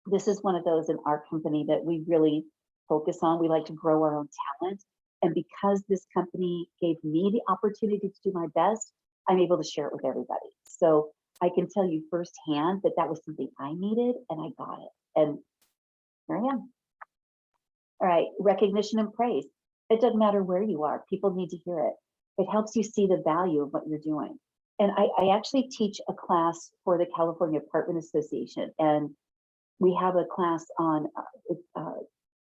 this is one of those in our company that we really focus on. We like to grow our own talent. And because this company gave me the opportunity to do my best, I'm able to share it with everybody. So I can tell you firsthand that that was something I needed and I got it. And here I am. All right, recognition and praise. It doesn't matter where you are, people need to hear it. It helps you see the value of what you're doing. And I actually teach a class for the California Apartment Association. And we have a class on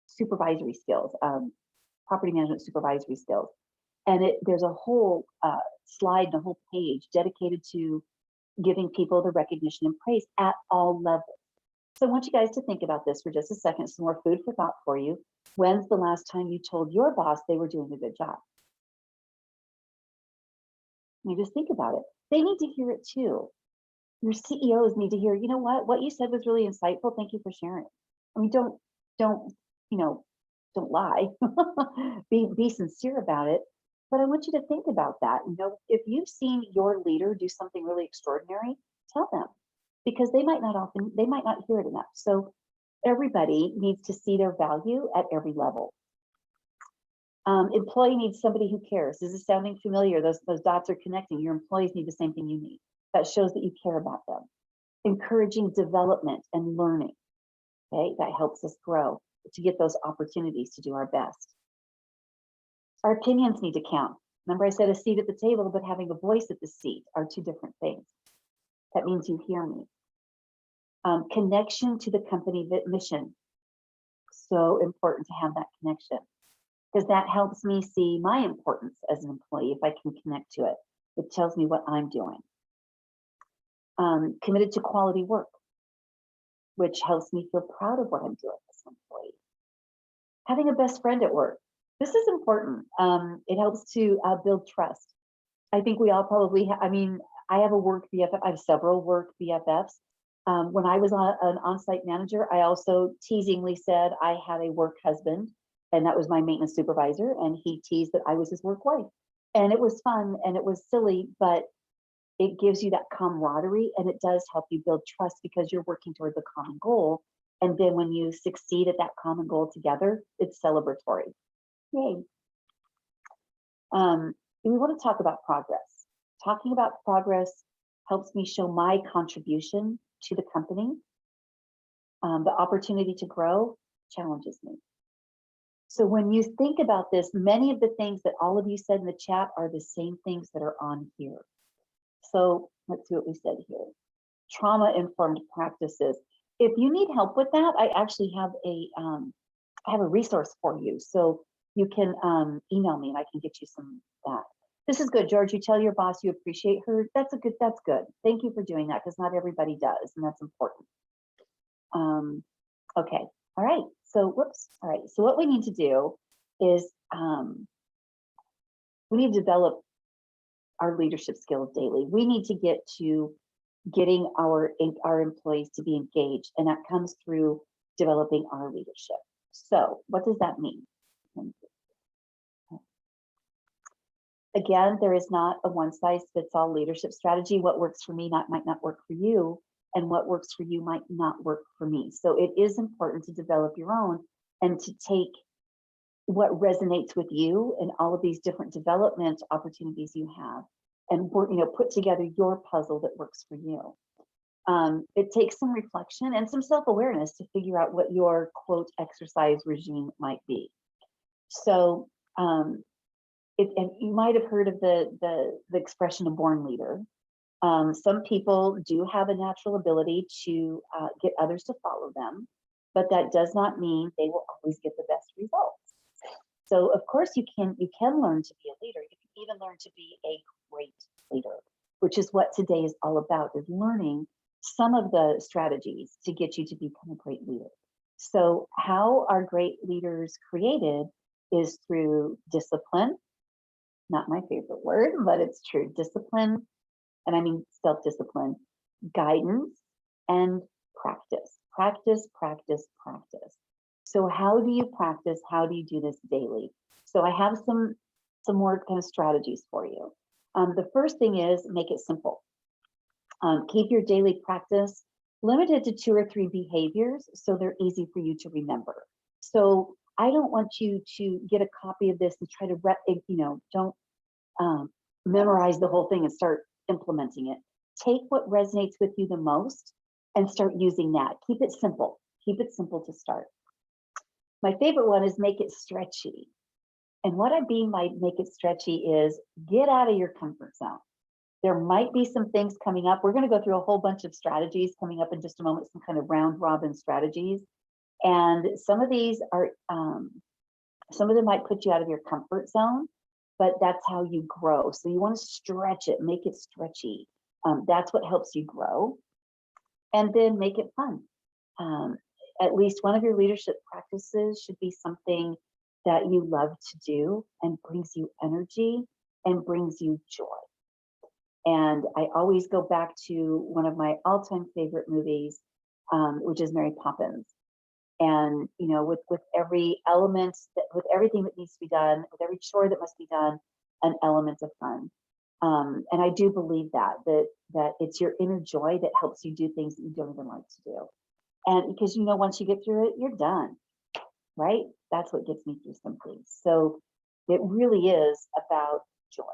supervisory skills, property management supervisory skills. And there's a whole slide and a whole page dedicated to giving people the recognition and praise at all levels. So I want you guys to think about this for just a second, some more food for thought for you. When's the last time you told your boss they were doing a good job? You just think about it. They need to hear it too. Your CEOs need to hear, you know what you said was really insightful. Thank you for sharing. I mean, don't, don't lie. be sincere about it. But I want you to think about that. If you've seen your leader do something really extraordinary, tell them, because they might not hear it enough. So everybody needs to see their value at every level. Employee needs somebody who cares. Is this sounding familiar? Those dots are connecting. Your employees need the same thing you need. That shows that you care about them. Encouraging development and learning. Okay, that helps us grow to get those opportunities to do our best. Our opinions need to count. Remember, I said a seat at the table, but having a voice at the seat are two different things. That means you hear me. Connection to the company mission. So important to have that connection, because that helps me see my importance as an employee. If I can connect to it, it tells me what I'm doing. Committed to quality work, which helps me feel proud of what I'm doing as an employee. Having a best friend at work. This is important. It helps to build trust. I think we all probably, I have a work BFF, I have several work BFFs. When I was an on-site manager, I also teasingly said I had a work husband, and that was my maintenance supervisor, and he teased that I was his work wife. And it was fun and it was silly, but it gives you that camaraderie, and it does help you build trust because you're working towards a common goal. And then when you succeed at that common goal together, it's celebratory. Yay. We want to talk about progress. Talking about progress helps me show my contribution to the company. The opportunity to grow challenges me. So when you think about this, many of the things that all of you said in the chat are the same things that are on here. So let's see what we said here. Trauma-informed practices. If you need help with that, I actually have a resource for you. So you can email me and I can get you some of that. This is good, George. You tell your boss you appreciate her. That's good. Thank you for doing that, because not everybody does, and that's important. Okay, all right. So whoops. All right. So what we need to do is we need to develop our leadership skills daily. We need to get to getting our employees to be engaged, and that comes through developing our leadership. So what does that mean? Again, there is not a one-size-fits-all leadership strategy. What works for me might not work for you, and what works for you might not work for me. So it is important to develop your own and to take what resonates with you and all of these different development opportunities you have, and work, put together your puzzle that works for you. It takes some reflection and some self-awareness to figure out what your quote exercise regime might be. So, and you might have heard of the expression a born leader. Some people do have a natural ability to get others to follow them, but that does not mean they will always get the best results. So of course you can learn to be a leader. You can even learn to be a great leader, which is what today is all about, is learning some of the strategies to get you to become a great leader. So how are great leaders created is through discipline. Not my favorite word, but it's true. Discipline, and I mean self-discipline, guidance, and practice. Practice, practice, practice. So how do you practice? How do you do this daily? So I have some more kind of strategies for you. The first thing is make it simple. Keep your daily practice limited to 2 or 3 behaviors so they're easy for you to remember. So I don't want you to get a copy of this and try to, don't memorize the whole thing and start implementing it. Take what resonates with you the most and start using that. Keep it simple. Keep it simple to start. My favorite one is make it stretchy. And what I mean by make it stretchy is get out of your comfort zone. There might be some things coming up. We're going to go through a whole bunch of strategies coming up in just a moment, some kind of round robin strategies. And some of these are, some of them might put you out of your comfort zone, but that's how you grow. So you want to stretch it, make it stretchy. That's what helps you grow. And then make it fun. At least one of your leadership practices should be something that you love to do and brings you energy and brings you joy. And I always go back to one of my all-time favorite movies, which is Mary Poppins. And with every element, with everything that needs to be done, with every chore that must be done, an element of fun. And I do believe that it's your inner joy that helps you do things that you don't even like to do. And because once you get through it, you're done, right? That's what gets me through some things. So it really is about joy.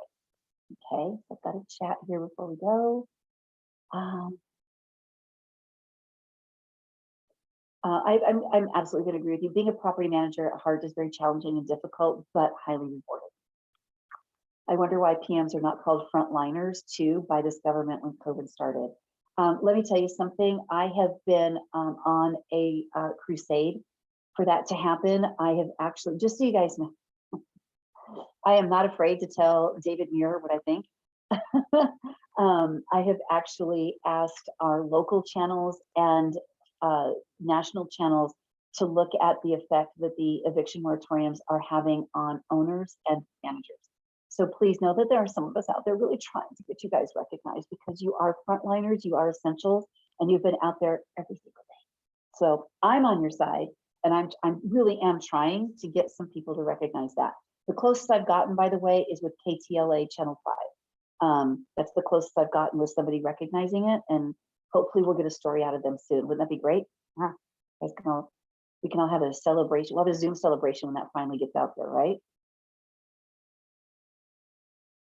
Okay, I've got a chat here before we go. I'm absolutely going to agree with you. Being a property manager at heart is very challenging and difficult, but highly rewarding. I wonder why PMs are not called frontliners too by this government when COVID started. Let me tell you something. I have been on a crusade for that to happen. I have actually, just so you guys know, I am not afraid to tell David Muir what I think. I have actually asked our local channels and national channels to look at the effect that the eviction moratoriums are having on owners and managers. So please know that there are some of us out there really trying to get you guys recognized because you are frontliners, you are essentials, and you've been out there every single day. So I'm on your side, and I'm really am trying to get some people to recognize that. The closest I've gotten, by the way, is with KTLA Channel 5. That's the closest I've gotten with somebody recognizing it, and hopefully we'll get a story out of them soon. Wouldn't that be great? We can all have a celebration. We'll have a Zoom celebration when that finally gets out there, right?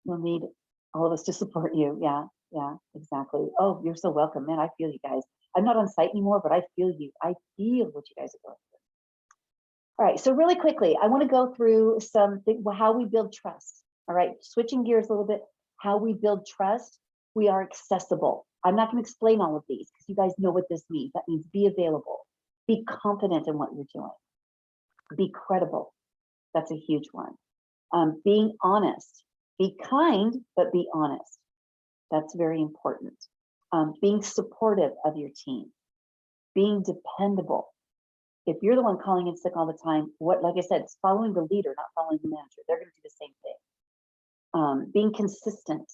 We'll need all of us to support you. Yeah, exactly. Oh, you're so welcome, man. I feel you guys. I'm not on site anymore, but I feel you. I feel what you guys are going through. All right, so really quickly, I want to go through how we build trust. All right, switching gears a little bit, how we build trust. We are accessible. I'm not going to explain all of these because you guys know what this means. That means be available, be confident in what you're doing, be credible. That's a huge one. Being honest. Be kind, but be honest. That's very important. Being supportive of your team. Being dependable. If you're the one calling in sick all the time, like I said, it's following the leader, not following the manager. They're going to do the same thing. Being consistent.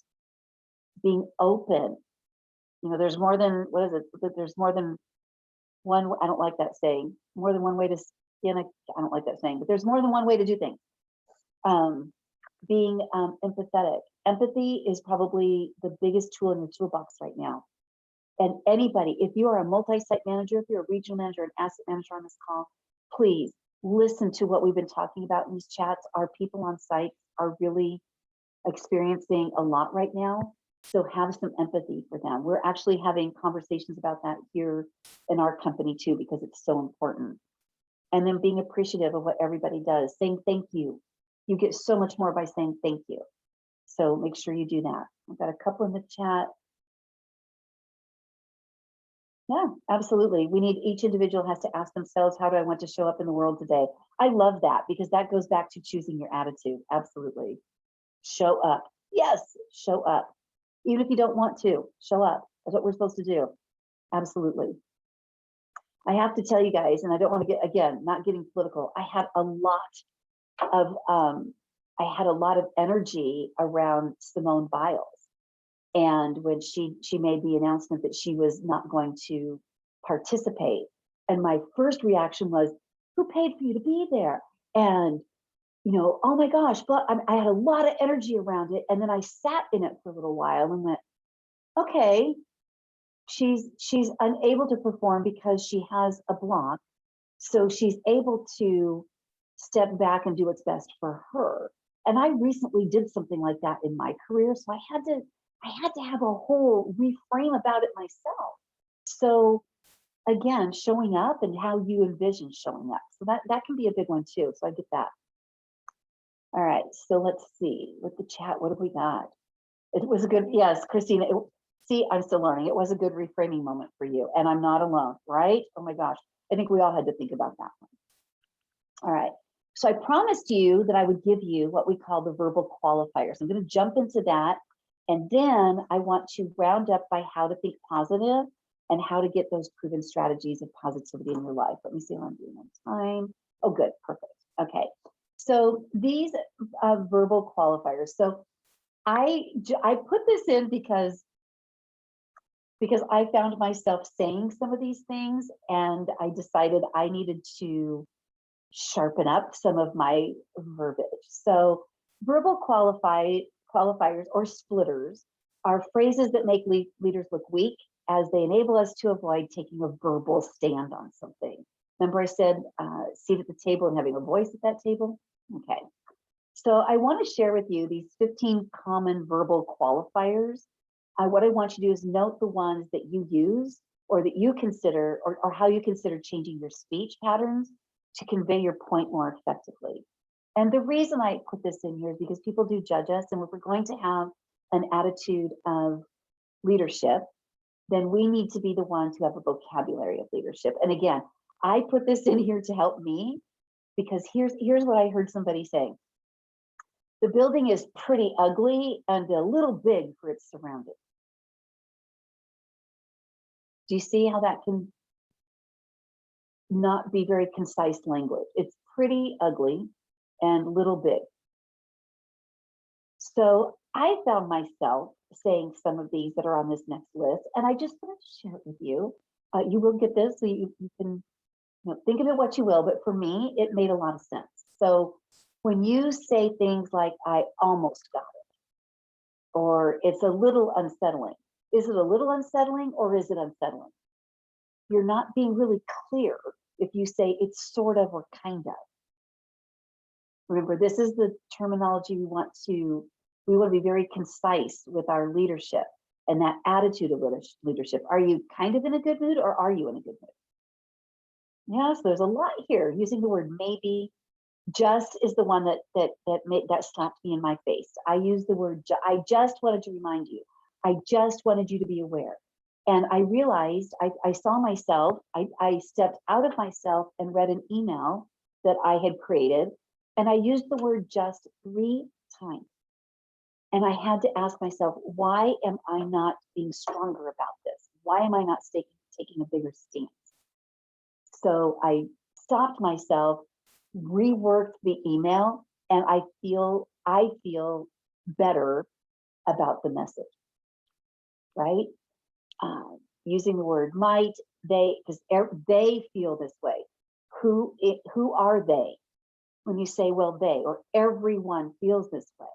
Being open. There's more than, there's more than one, I don't like that saying. More than one way to skin I don't like that saying, but there's more than one way to do things. Being empathetic. Empathy is probably the biggest tool in your toolbox right now. And anybody, if you are a multi-site manager, if you're a regional manager, an asset manager on this call, please listen to what we've been talking about in these chats. Our people on site are really experiencing a lot right now. So have some empathy for them. We're actually having conversations about that here in our company too, because it's so important. And then being appreciative of what everybody does, saying thank you. You get so much more by saying thank you. So make sure you do that. I've got a couple in the chat. Yeah, absolutely. We need, each individual has to ask themselves, how do I want to show up in the world today? I love that because that goes back to choosing your attitude. Absolutely. Show up. Yes, show up. Even if you don't want to, show up. That's what we're supposed to do. Absolutely. I have to tell you guys, and I don't want to get, again, not getting political. I had a lot of energy around Simone Biles. And when she made the announcement that she was not going to participate, and my first reaction was, who paid for you to be there? And oh my gosh, but I had a lot of energy around it. And then I sat in it for a little while and went, okay, she's unable to perform because she has a block. So she's able to step back and do what's best for her. And I recently did something like that in my career. So I had to have a whole reframe about it myself. So again, showing up and how you envision showing up. So that can be a big one too. So I get that. All right, so let's see with the chat, what have we got? It was a good, yes, Christina. See, I'm still learning. It was a good reframing moment for you, and I'm not alone, right? Oh my gosh, I think we all had to think about that one. All right. So I promised you that I would give you what we call the verbal qualifiers. I'm going to jump into that, and then I want to round up by how to think positive and how to get those proven strategies of positivity in your life. Let me see what I'm doing on time. Oh, good, perfect. Okay. So these verbal qualifiers. So I put this in because I found myself saying some of these things, and I decided I needed to sharpen up some of my verbiage. So verbal qualifiers or splitters are phrases that make leaders look weak, as they enable us to avoid taking a verbal stand on something. Remember I said seat at the table and having a voice at that table? Okay. So I want to share with you these 15 common verbal qualifiers. What I want you to do is note the ones that you use or that you consider, or how you consider changing your speech patterns to convey your point more effectively. And the reason I put this in here is because people do judge us, and if we're going to have an attitude of leadership, then we need to be the ones who have a vocabulary of leadership. And again, I put this in here to help me, because here's what I heard somebody say. The building is pretty ugly and a little big for its surroundings. Do you see how that can not be very concise language? It's pretty ugly and little big. So I found myself saying some of these that are on this next list, and I just wanted to share it with you. You will get this, so you can think of it what you will, but for me, it made a lot of sense. So when you say things like, I almost got it, or it's a little unsettling, is it a little unsettling or is it unsettling? You're not being really clear if you say it's sort of or kind of. Remember, this is the terminology we want to be very concise with our leadership and that attitude of leadership. Are you kind of in a good mood, or are you in a good mood? Yes, there's a lot here. Using the word maybe. Just is the one that slapped me in my face. I use the word I just wanted to remind you. I just wanted you to be aware. And I realized I saw myself, I stepped out of myself and read an email that I had created, and I used the word just 3 times. And I had to ask myself, why am I not being stronger about this? Why am I not taking a bigger stance? So I stopped myself, reworked the email, and I feel better about the message, right? Using the word might, they, because they feel this way. Who are they? When you say, well, they, or everyone feels this way,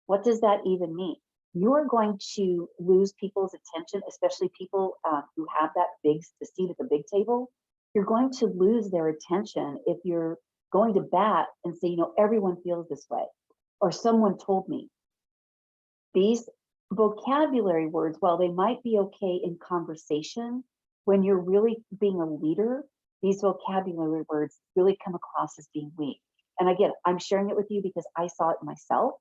what does that even mean? You're going to lose people's attention, especially people who have that the seat at the big table. You're going to lose their attention if you're going to bat and say, everyone feels this way, or someone told me. These vocabulary words, while they might be okay in conversation, when you're really being a leader, these vocabulary words really come across as being weak. And again, I'm sharing it with you because I saw it myself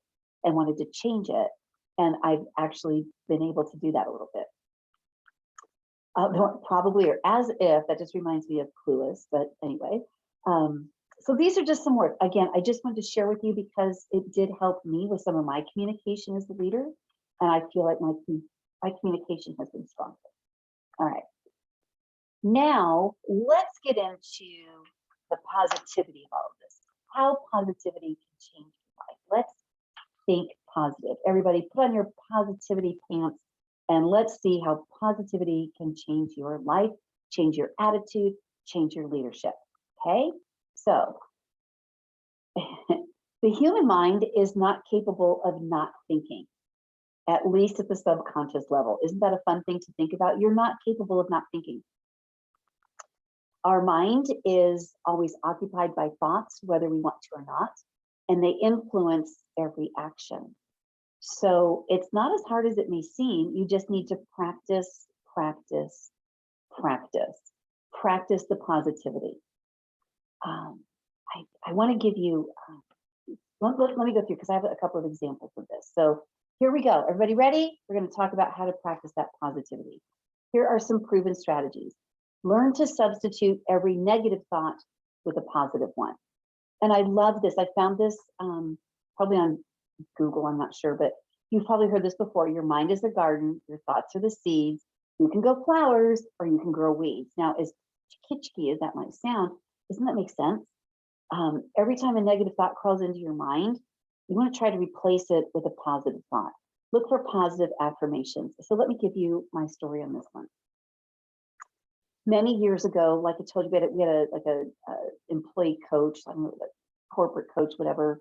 and wanted to change it. And I've actually been able to do that a little bit. Probably, or as if, that just reminds me of Clueless, but anyway. So these are just some words. Again, I just wanted to share with you because it did help me with some of my communication as a leader. And I feel like my communication has been stronger. All right. Now, let's get into the positivity of all of this. How positivity can change your life. Let's think positive. Everybody put on your positivity pants and let's see how positivity can change your life, change your attitude, change your leadership. Okay? So, the human mind is not capable of not thinking, at least at the subconscious level. Isn't that a fun thing to think about? You're not capable of not thinking. Our mind is always occupied by thoughts, whether we want to or not, and they influence every action. So it's not as hard as it may seem. You just need to practice, practice, practice. Practice the positivity. I want to give you, let me go through because I have a couple of examples of this. So here we go. Everybody ready? We're going to talk about how to practice that positivity. Here are some proven strategies. Learn to substitute every negative thought with a positive one. And I love this. I found this probably on Google, I'm not sure, but you've probably heard this before. Your mind is a garden, your thoughts are the seeds. You can grow flowers or you can grow weeds. Now, as kitschy as that might sound, doesn't that make sense? Every time a negative thought crawls into your mind, you want to try to replace it with a positive thought. Look for positive affirmations. So let me give you my story on this one. Many years ago, like I told you, we had a employee coach, I don't know, a corporate coach, whatever.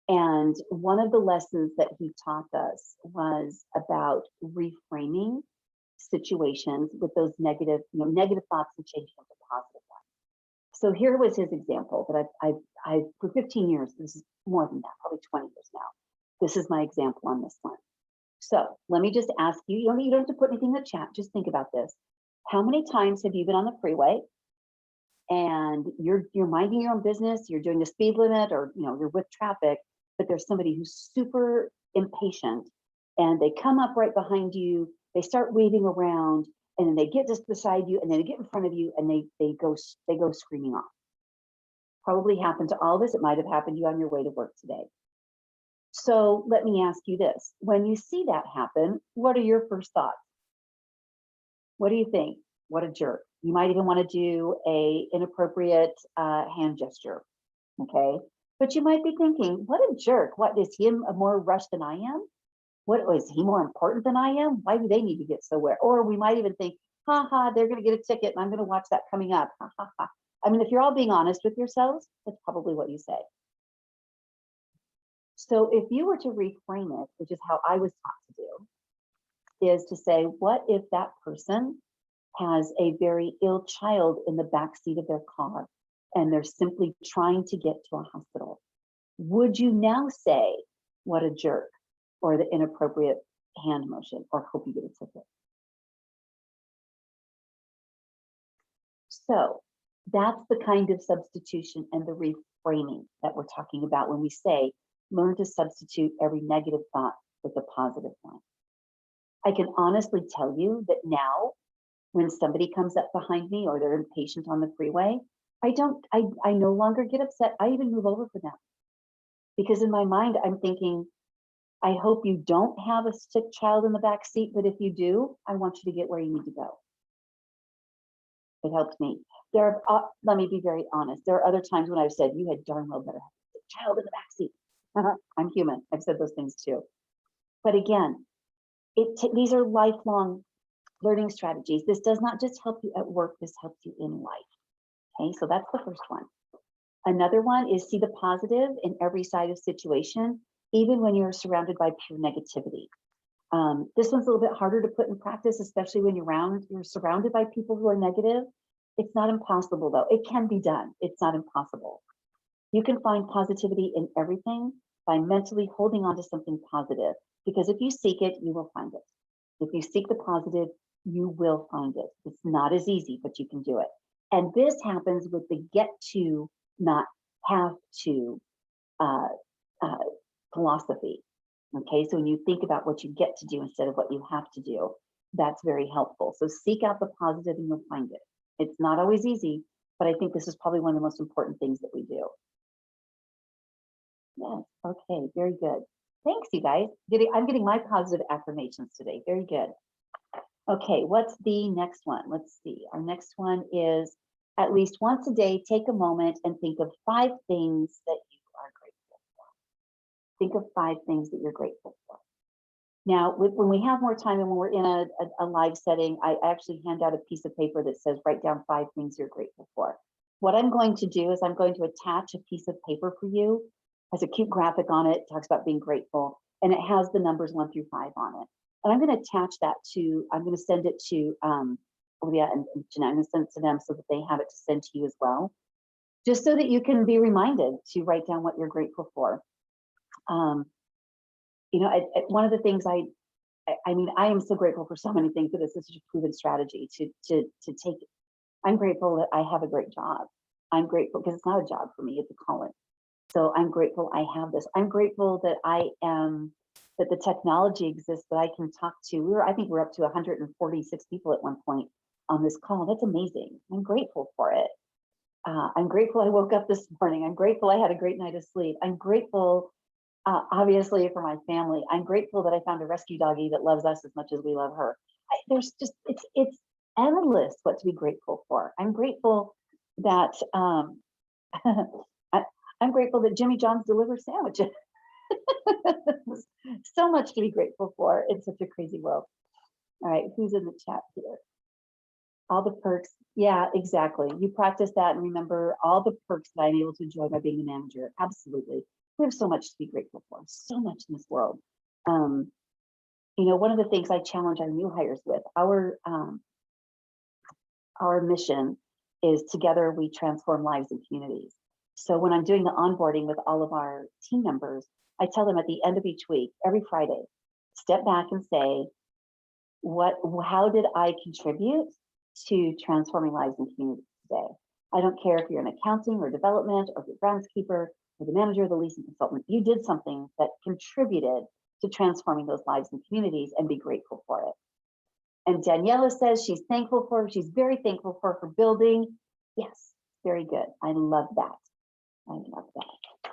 And one of the lessons that he taught us was about reframing situations with those negative, negative thoughts and changing them to positive ones. So here was his example that I've for 15 years, this is more than that, probably 20 years now. This is my example on this one. So let me just ask you, you don't have to put anything in the chat, just think about this. How many times have you been on the freeway and you're minding your own business, you're doing the speed limit, or you're with traffic, but there's somebody who's super impatient and they come up right behind you, they start weaving around, and then they get just beside you, and then they get in front of you, and they go screaming off. Probably happened to all of us. It might have happened to you on your way to work today. So let me ask you this. When you see that happen, what are your first thoughts? What do you think? What a jerk. You might even want to do a inappropriate hand gesture, okay? But you might be thinking, what a jerk. What, is he more rushed than I am? What, is he more important than I am? Why do they need to get so where? Or we might even think, ha ha, they're going to get a ticket and I'm going to watch that coming up. Ha ha ha. I mean, if you're all being honest with yourselves, that's probably what you say. So if you were to reframe it, which is how I was taught to do, is to say, what if that person has a very ill child in the backseat of their car and they're simply trying to get to a hospital? Would you now say, what a jerk, or the inappropriate hand motion, or hope you get a ticket? So that's the kind of substitution and the reframing that we're talking about when we say, learn to substitute every negative thought with a positive one. I can honestly tell you that now, when somebody comes up behind me or they're impatient on the freeway, I no longer get upset. I even move over for them. Because in my mind, I'm thinking, I hope you don't have a sick child in the back seat, but if you do, I want you to get where you need to go. It helps me. Let me be very honest. There are other times when I've said, you had darn well better have a sick child in the back seat. I'm human. I've said those things too. But again, these are lifelong learning strategies. This does not just help you at work, this helps you in life. Okay, so that's the first one. Another one is see the positive in every side of situation, even when you're surrounded by pure negativity. This one's a little bit harder to put in practice, especially when you're surrounded by people who are negative. It's not impossible though. It can be done. It's not impossible. You can find positivity in everything by mentally holding on to something positive, because if you seek it, you will find it. If you seek the positive, you will find it. It's not as easy, but you can do it. And this happens with the get to, not have to philosophy. Okay, so when you think about what you get to do instead of what you have to do, that's very helpful. So seek out the positive and you'll find it. It's not always easy, but I think this is probably one of the most important things that we do. Yes, okay, very good. Thanks, you guys. I'm getting my positive affirmations today. Very good. Okay, what's the next one? Let's see. Our next one is, at least once a day, take a moment and think of 5 things that you are grateful for. Think of 5 things that you're grateful for. Now, when we have more time and when we're in a live setting, I actually hand out a piece of paper that says, write down 5 things you're grateful for. What I'm going to do is I'm going to attach a piece of paper for you. Has a cute graphic on it, talks about being grateful, and it has the numbers 1 through 5 on it. And I'm going to attach that to, I'm going to send it to Olivia and Jeanette. I'm going to send it to them so that they have it to send to you as well, just so that you can be reminded to write down what you're grateful for. You know, one of the things I mean, I am so grateful for so many things, but this is such a proven strategy to take. I'm grateful that I have a great job. I'm grateful because it's not a job for me, it's a calling. So I'm grateful I have this. I'm grateful that I am that the technology exists that I can talk to. I think we're up to 146 people at one point on this call. That's amazing. I'm grateful for it. I'm grateful I woke up this morning. I'm grateful I had a great night of sleep. I'm grateful, obviously, for my family. I'm grateful that I found a rescue doggie that loves us as much as we love her. There's just, it's endless what to be grateful for. I'm grateful that, I'm grateful that Jimmy John's delivers sandwiches. So much to be grateful for in such a crazy world. All right, who's in the chat here? All the perks. Yeah, exactly. You practice that and remember all the perks that I'm able to enjoy by being a manager. Absolutely. We have so much to be grateful for, so much in this world. One of the things I challenge our new hires with, our mission is together we transform lives and communities. So when I'm doing the onboarding with all of our team members, I tell them at the end of each week, every Friday, step back and say, how did I contribute to transforming lives and communities today? I don't care if you're in accounting or development, or if you're groundskeeper or the manager or the leasing consultant, you did something that contributed to transforming those lives and communities, and be grateful for it. And Daniela says she's very thankful for building. Yes, very good. I love that. I love that.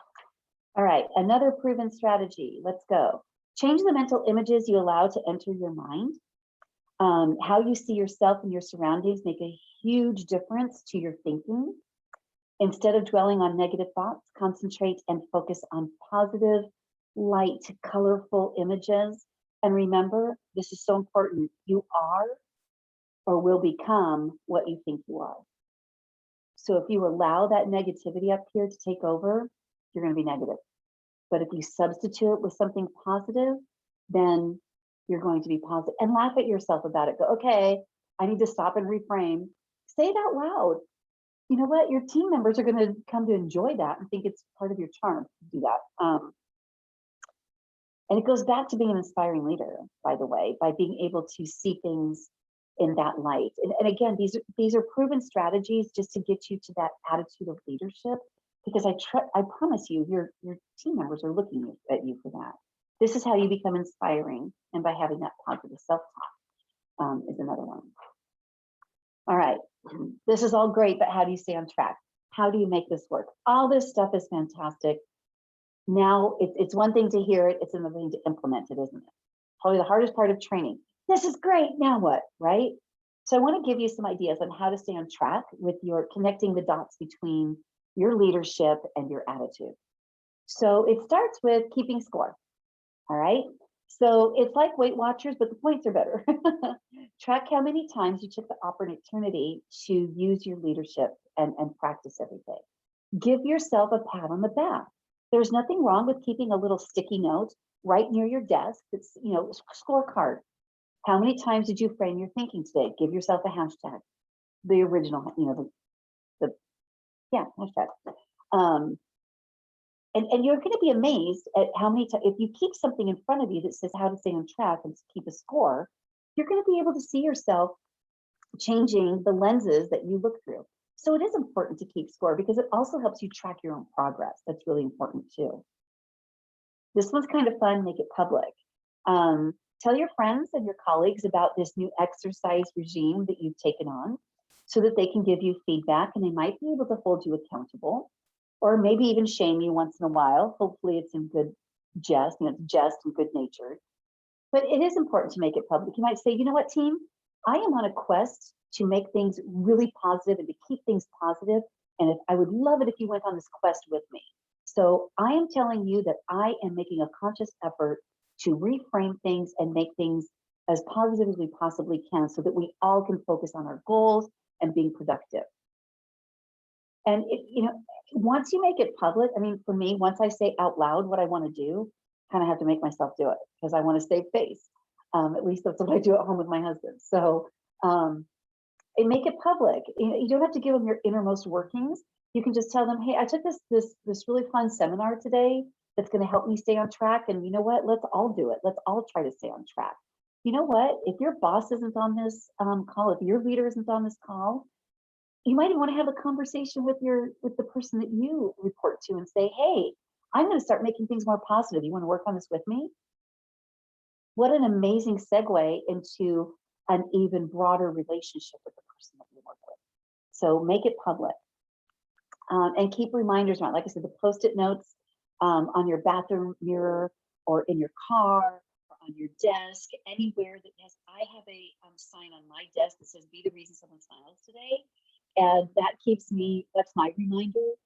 All right, another proven strategy. Let's go. Change the mental images you allow to enter your mind. How you see yourself and your surroundings make a huge difference to your thinking. Instead of dwelling on negative thoughts, concentrate and focus on positive, light, colorful images. And remember, this is so important. You are or will become what you think you are. So if you allow that negativity up here to take over, you're going to be negative. But if you substitute it with something positive, then you're going to be positive. And laugh at yourself about it. Go, okay, I need to stop and reframe. Say it out loud. You know what? Your team members are going to come to enjoy that and think it's part of your charm to do that. And it goes back to being an inspiring leader, by the way, by being able to see things in that light. And again, these are proven strategies just to get you to that attitude of leadership, because I promise you, your team members are looking at you for that. This is how you become inspiring, and by having that positive self-talk is another one. All right, this is all great, but how do you stay on track? How do you make this work? All this stuff is fantastic. Now, it's one thing to hear it, it's another thing to implement it, isn't it? Probably the hardest part of training. This is great, now what, right? So I want to give you some ideas on how to stay on track with your connecting the dots between your leadership and your attitude. So it starts with keeping score, all right? So it's like Weight Watchers, but the points are better. Track how many times you took the opportunity to use your leadership and practice every day. Give yourself a pat on the back. There's nothing wrong with keeping a little sticky note right near your desk. It's, scorecard. How many times did you frame your thinking today? Give yourself a hashtag. The original, hashtag. And you're going to be amazed at how many times, if you keep something in front of you that says how to stay on track and keep a score, you're going to be able to see yourself changing the lenses that you look through. So it is important to keep score because it also helps you track your own progress. That's really important too. This one's kind of fun, make it public. Tell your friends and your colleagues about this new exercise regime that you've taken on so that they can give you feedback and they might be able to hold you accountable or maybe even shame you once in a while. Hopefully it's in good jest, it's jest and good natured. But it is important to make it public. You might say, you know what, team? I am on a quest to make things really positive and to keep things positive. And I would love it if you went on this quest with me. So I am telling you that I am making a conscious effort to reframe things and make things as positive as we possibly can so that we all can focus on our goals and being productive. And once you make it public, I mean, for me, once I say out loud what I want to do, kind of have to make myself do it because I want to save face. At least that's what I do at home with my husband. So and make it public. You don't have to give them your innermost workings. You can just tell them, hey, I took this really fun seminar today that's going to help me stay on track. And you know what? Let's all do it. Let's all try to stay on track. You know what? If your boss isn't on this call, if your leader isn't on this call, you might even want to have a conversation with the person that you report to and say, hey, I'm going to start making things more positive. You want to work on this with me? what an amazing segue into an even broader relationship with the person that you work with. So make it public, and keep reminders around. Like I said, the post-it notes on your bathroom mirror or in your car or on your desk, anywhere that has. I have a sign on my desk that says, "Be the reason someone smiles today," and that keeps me. That's my reminder,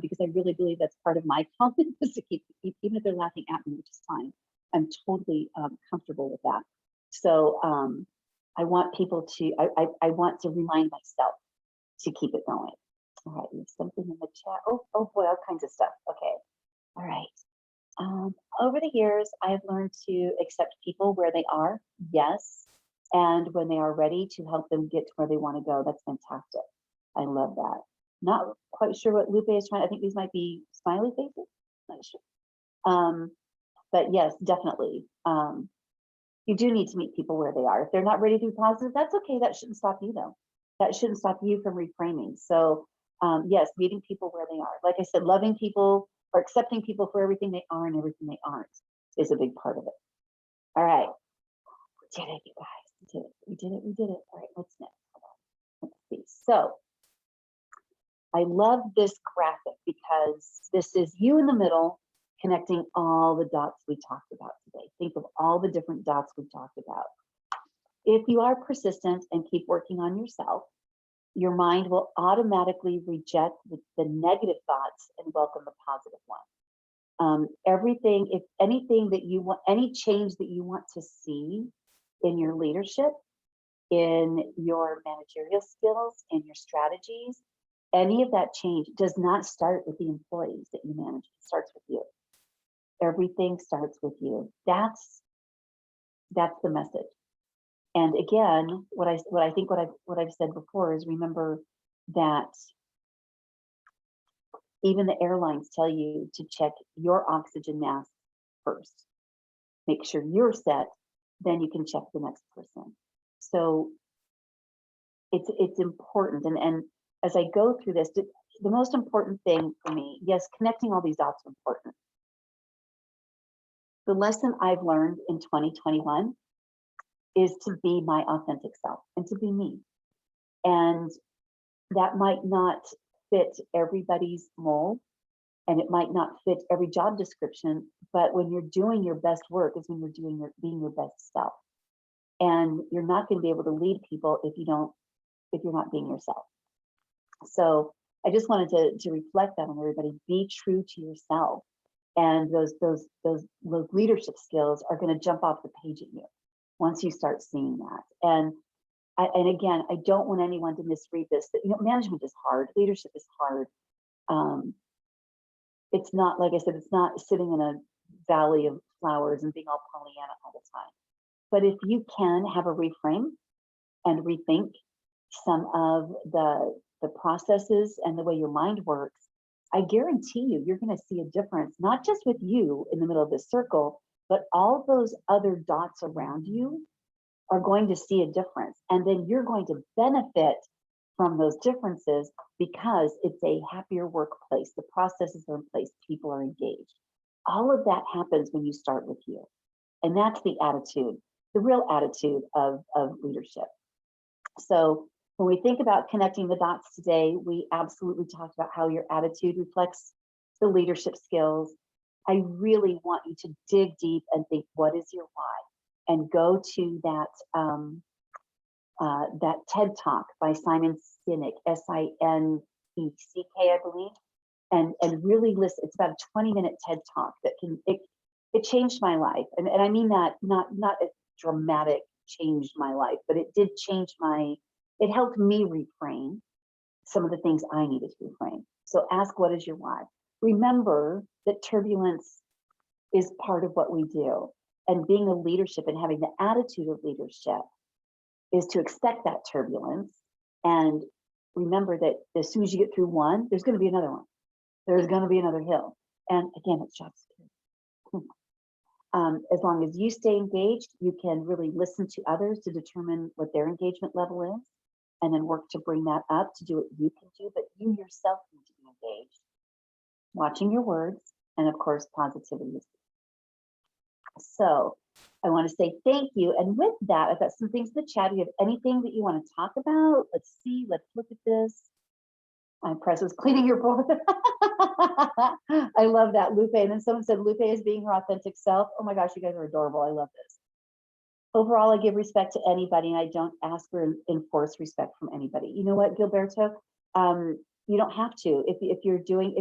because I really believe that's part of my confidence to keep, even if they're laughing at me, which is fine. I'm totally comfortable with that. So I want people to. I want to remind myself to keep it going. All right, there's something in the chat. Oh boy, all kinds of stuff. Okay, all right. Over the years, I have learned to accept people where they are, yes, and when they are ready, to help them get to where they want to go. That's fantastic. I love that. Not quite sure what Lupe is trying. I think these might be smiley faces. Not sure. But yes, definitely. You do need to meet people where they are. If they're not ready to be positive, that's okay. That shouldn't stop you though. That shouldn't stop you from reframing. So yes, meeting people where they are. Like I said, loving people or accepting people for everything they are and everything they aren't is a big part of it. All right. We did it, you guys. We did it. We did it. We did it. All right, what's next? Let's see. So I love this graphic because this is you in the middle connecting all the dots we talked about today. Think of all the different dots we talked about. If you are persistent and keep working on yourself, your mind will automatically reject the negative thoughts and welcome the positive one. Everything, if anything that you want, any change that you want to see in your leadership, in your managerial skills, in your strategies, any of that change does not start with the employees that you manage. It starts with you. Everything starts with you. That's the message. And again, what I've said before is, remember that even the airlines tell you to check your oxygen mask first. Make sure you're set, then you can check the next person. So it's important. And as I go through this, the most important thing for me, yes, connecting all these dots is important. The lesson I've learned in 2021 is to be my authentic self and to be me. And that might not fit everybody's mold and it might not fit every job description, but when you're doing your best work is when you're being your best self. And you're not going to be able to lead people if you're not being yourself. So I just wanted to reflect that on everybody. Be true to yourself. And those leadership skills are going to jump off the page at you once you start seeing that. And again, I don't want anyone to misread this. That, management is hard. Leadership is hard. It's not, like I said, it's not sitting in a valley of flowers and being all Pollyanna all the time. But if you can have a reframe and rethink some of the processes and the way your mind works, I guarantee you're going to see a difference, not just with you in the middle of this circle, but all those other dots around you are going to see a difference. And then you're going to benefit from those differences because it's a happier workplace. The processes are in place, people are engaged. All of that happens when you start with you. And that's the attitude, the real attitude of leadership. So when we think about connecting the dots today, we absolutely talked about how your attitude reflects the leadership skills. I really want you to dig deep and think, what is your why? And go to that TED Talk by Simon Sinek, S-I-N-E-C-K, I believe, and really listen. It's about a 20-minute TED Talk that it changed my life. And I mean that not a dramatic changed my life, but it did change it helped me reframe some of the things I needed to reframe. So ask, what is your why? Remember that turbulence is part of what we do. And being a leadership and having the attitude of leadership is to expect that turbulence. And remember that as soon as you get through one, there's going to be another one. There's going to be another hill. And again, it's job security. As long as you stay engaged, you can really listen to others to determine what their engagement level is, and then work to bring that up to do what you can do, but you yourself need to be engaged. Watching your words, and of course, positivity. So I want to say thank you. And with that, I've got some things in the chat. Do you have anything that you want to talk about? Let's see. Let's look at this. Press was cleaning your board. I love that, Lupe. And then someone said Lupe is being her authentic self. Oh my gosh, you guys are adorable. I love this. Overall, I give respect to anybody, and I don't ask or enforce respect from anybody. You know what, Gilberto? You don't have to. If you're doing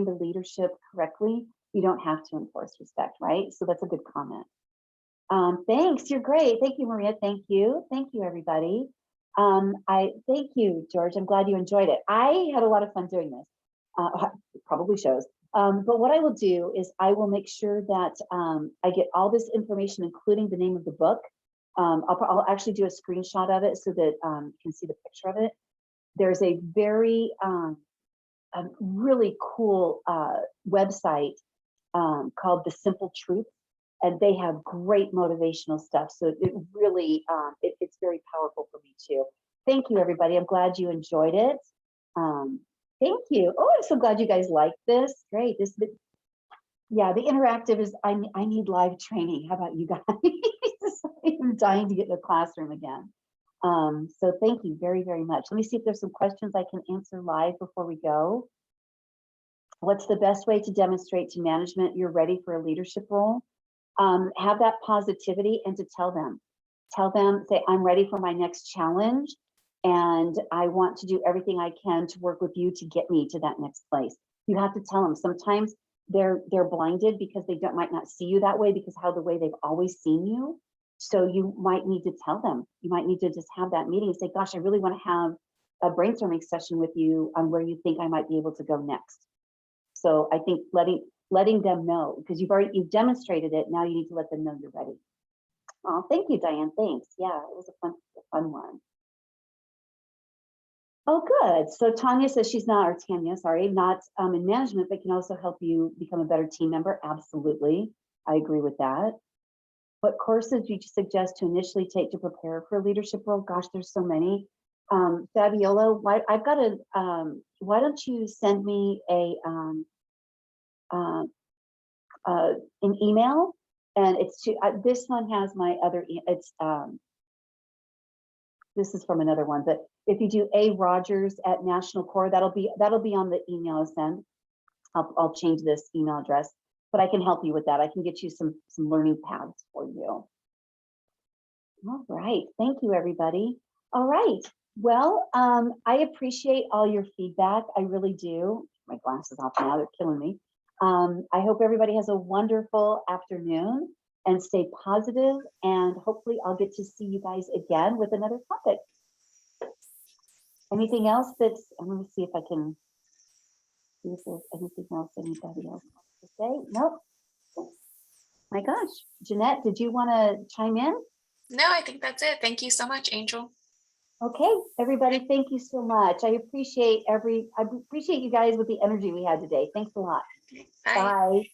the leadership correctly, you don't have to enforce respect, right? So that's a good comment. Thanks, you're great. Thank you, Maria. Thank you, everybody. Thank you, George. I'm glad you enjoyed it. I had a lot of fun doing this. It probably shows. But what I will do is I will make sure that I get all this information, including the name of the book. I'll actually do a screenshot of it so that you can see the picture of it. There's a very a really cool website called The Simple Truth, and they have great motivational stuff. So it really, it's very powerful for me too. Thank you, everybody. I'm glad you enjoyed it. Thank you. Oh, I'm so glad you guys liked this. Great. Yeah, the interactive is, I need live training. How about you guys? I'm dying to get in the classroom again. So thank you very, very much. Let me see if there's some questions I can answer live before we go. What's the best way to demonstrate to management you're ready for a leadership role? Have that positivity and to tell them, say, I'm ready for my next challenge and I want to do everything I can to work with you to get me to that next place. You have to tell them. Sometimes they're blinded because they might not see you that way because the way they've always seen you. So you might need to tell them. You might need to just have that meeting and say, gosh, I really want to have a brainstorming session with you on where you think I might be able to go next. So I think letting them know, because you've demonstrated it. Now you need to let them know you're ready. Oh, thank you, Diane. Thanks. Yeah, it was a fun one. Oh, good. So Tanya says she's not, or Tanya, sorry, not in management, but can also help you become a better team member. Absolutely. I agree with that. What courses do you suggest to initially take to prepare for a leadership role? Gosh, there's so many. Fabiola, I've got why don't you send me an email, and it's to this one has my other this is from another one, but if you do A Rogers at National Core, that'll be on the email I send. I'll change this email address, but I can help you with that. I can get you some learning paths for you. All right, thank you, everybody. All right, well, I appreciate all your feedback. I really do. My glasses off now, they're killing me. I hope everybody has a wonderful afternoon and stay positive, and hopefully I'll get to see you guys again with another topic. Anything else I'm going to see if I can see if there's anything else anybody else wants to say. Nope. My gosh, Jeanette, did you want to chime in? No, I think that's it. Thank you so much, Angel. Okay, everybody, thank you so much. I appreciate you guys with the energy we had today. Thanks a lot. Bye. Bye.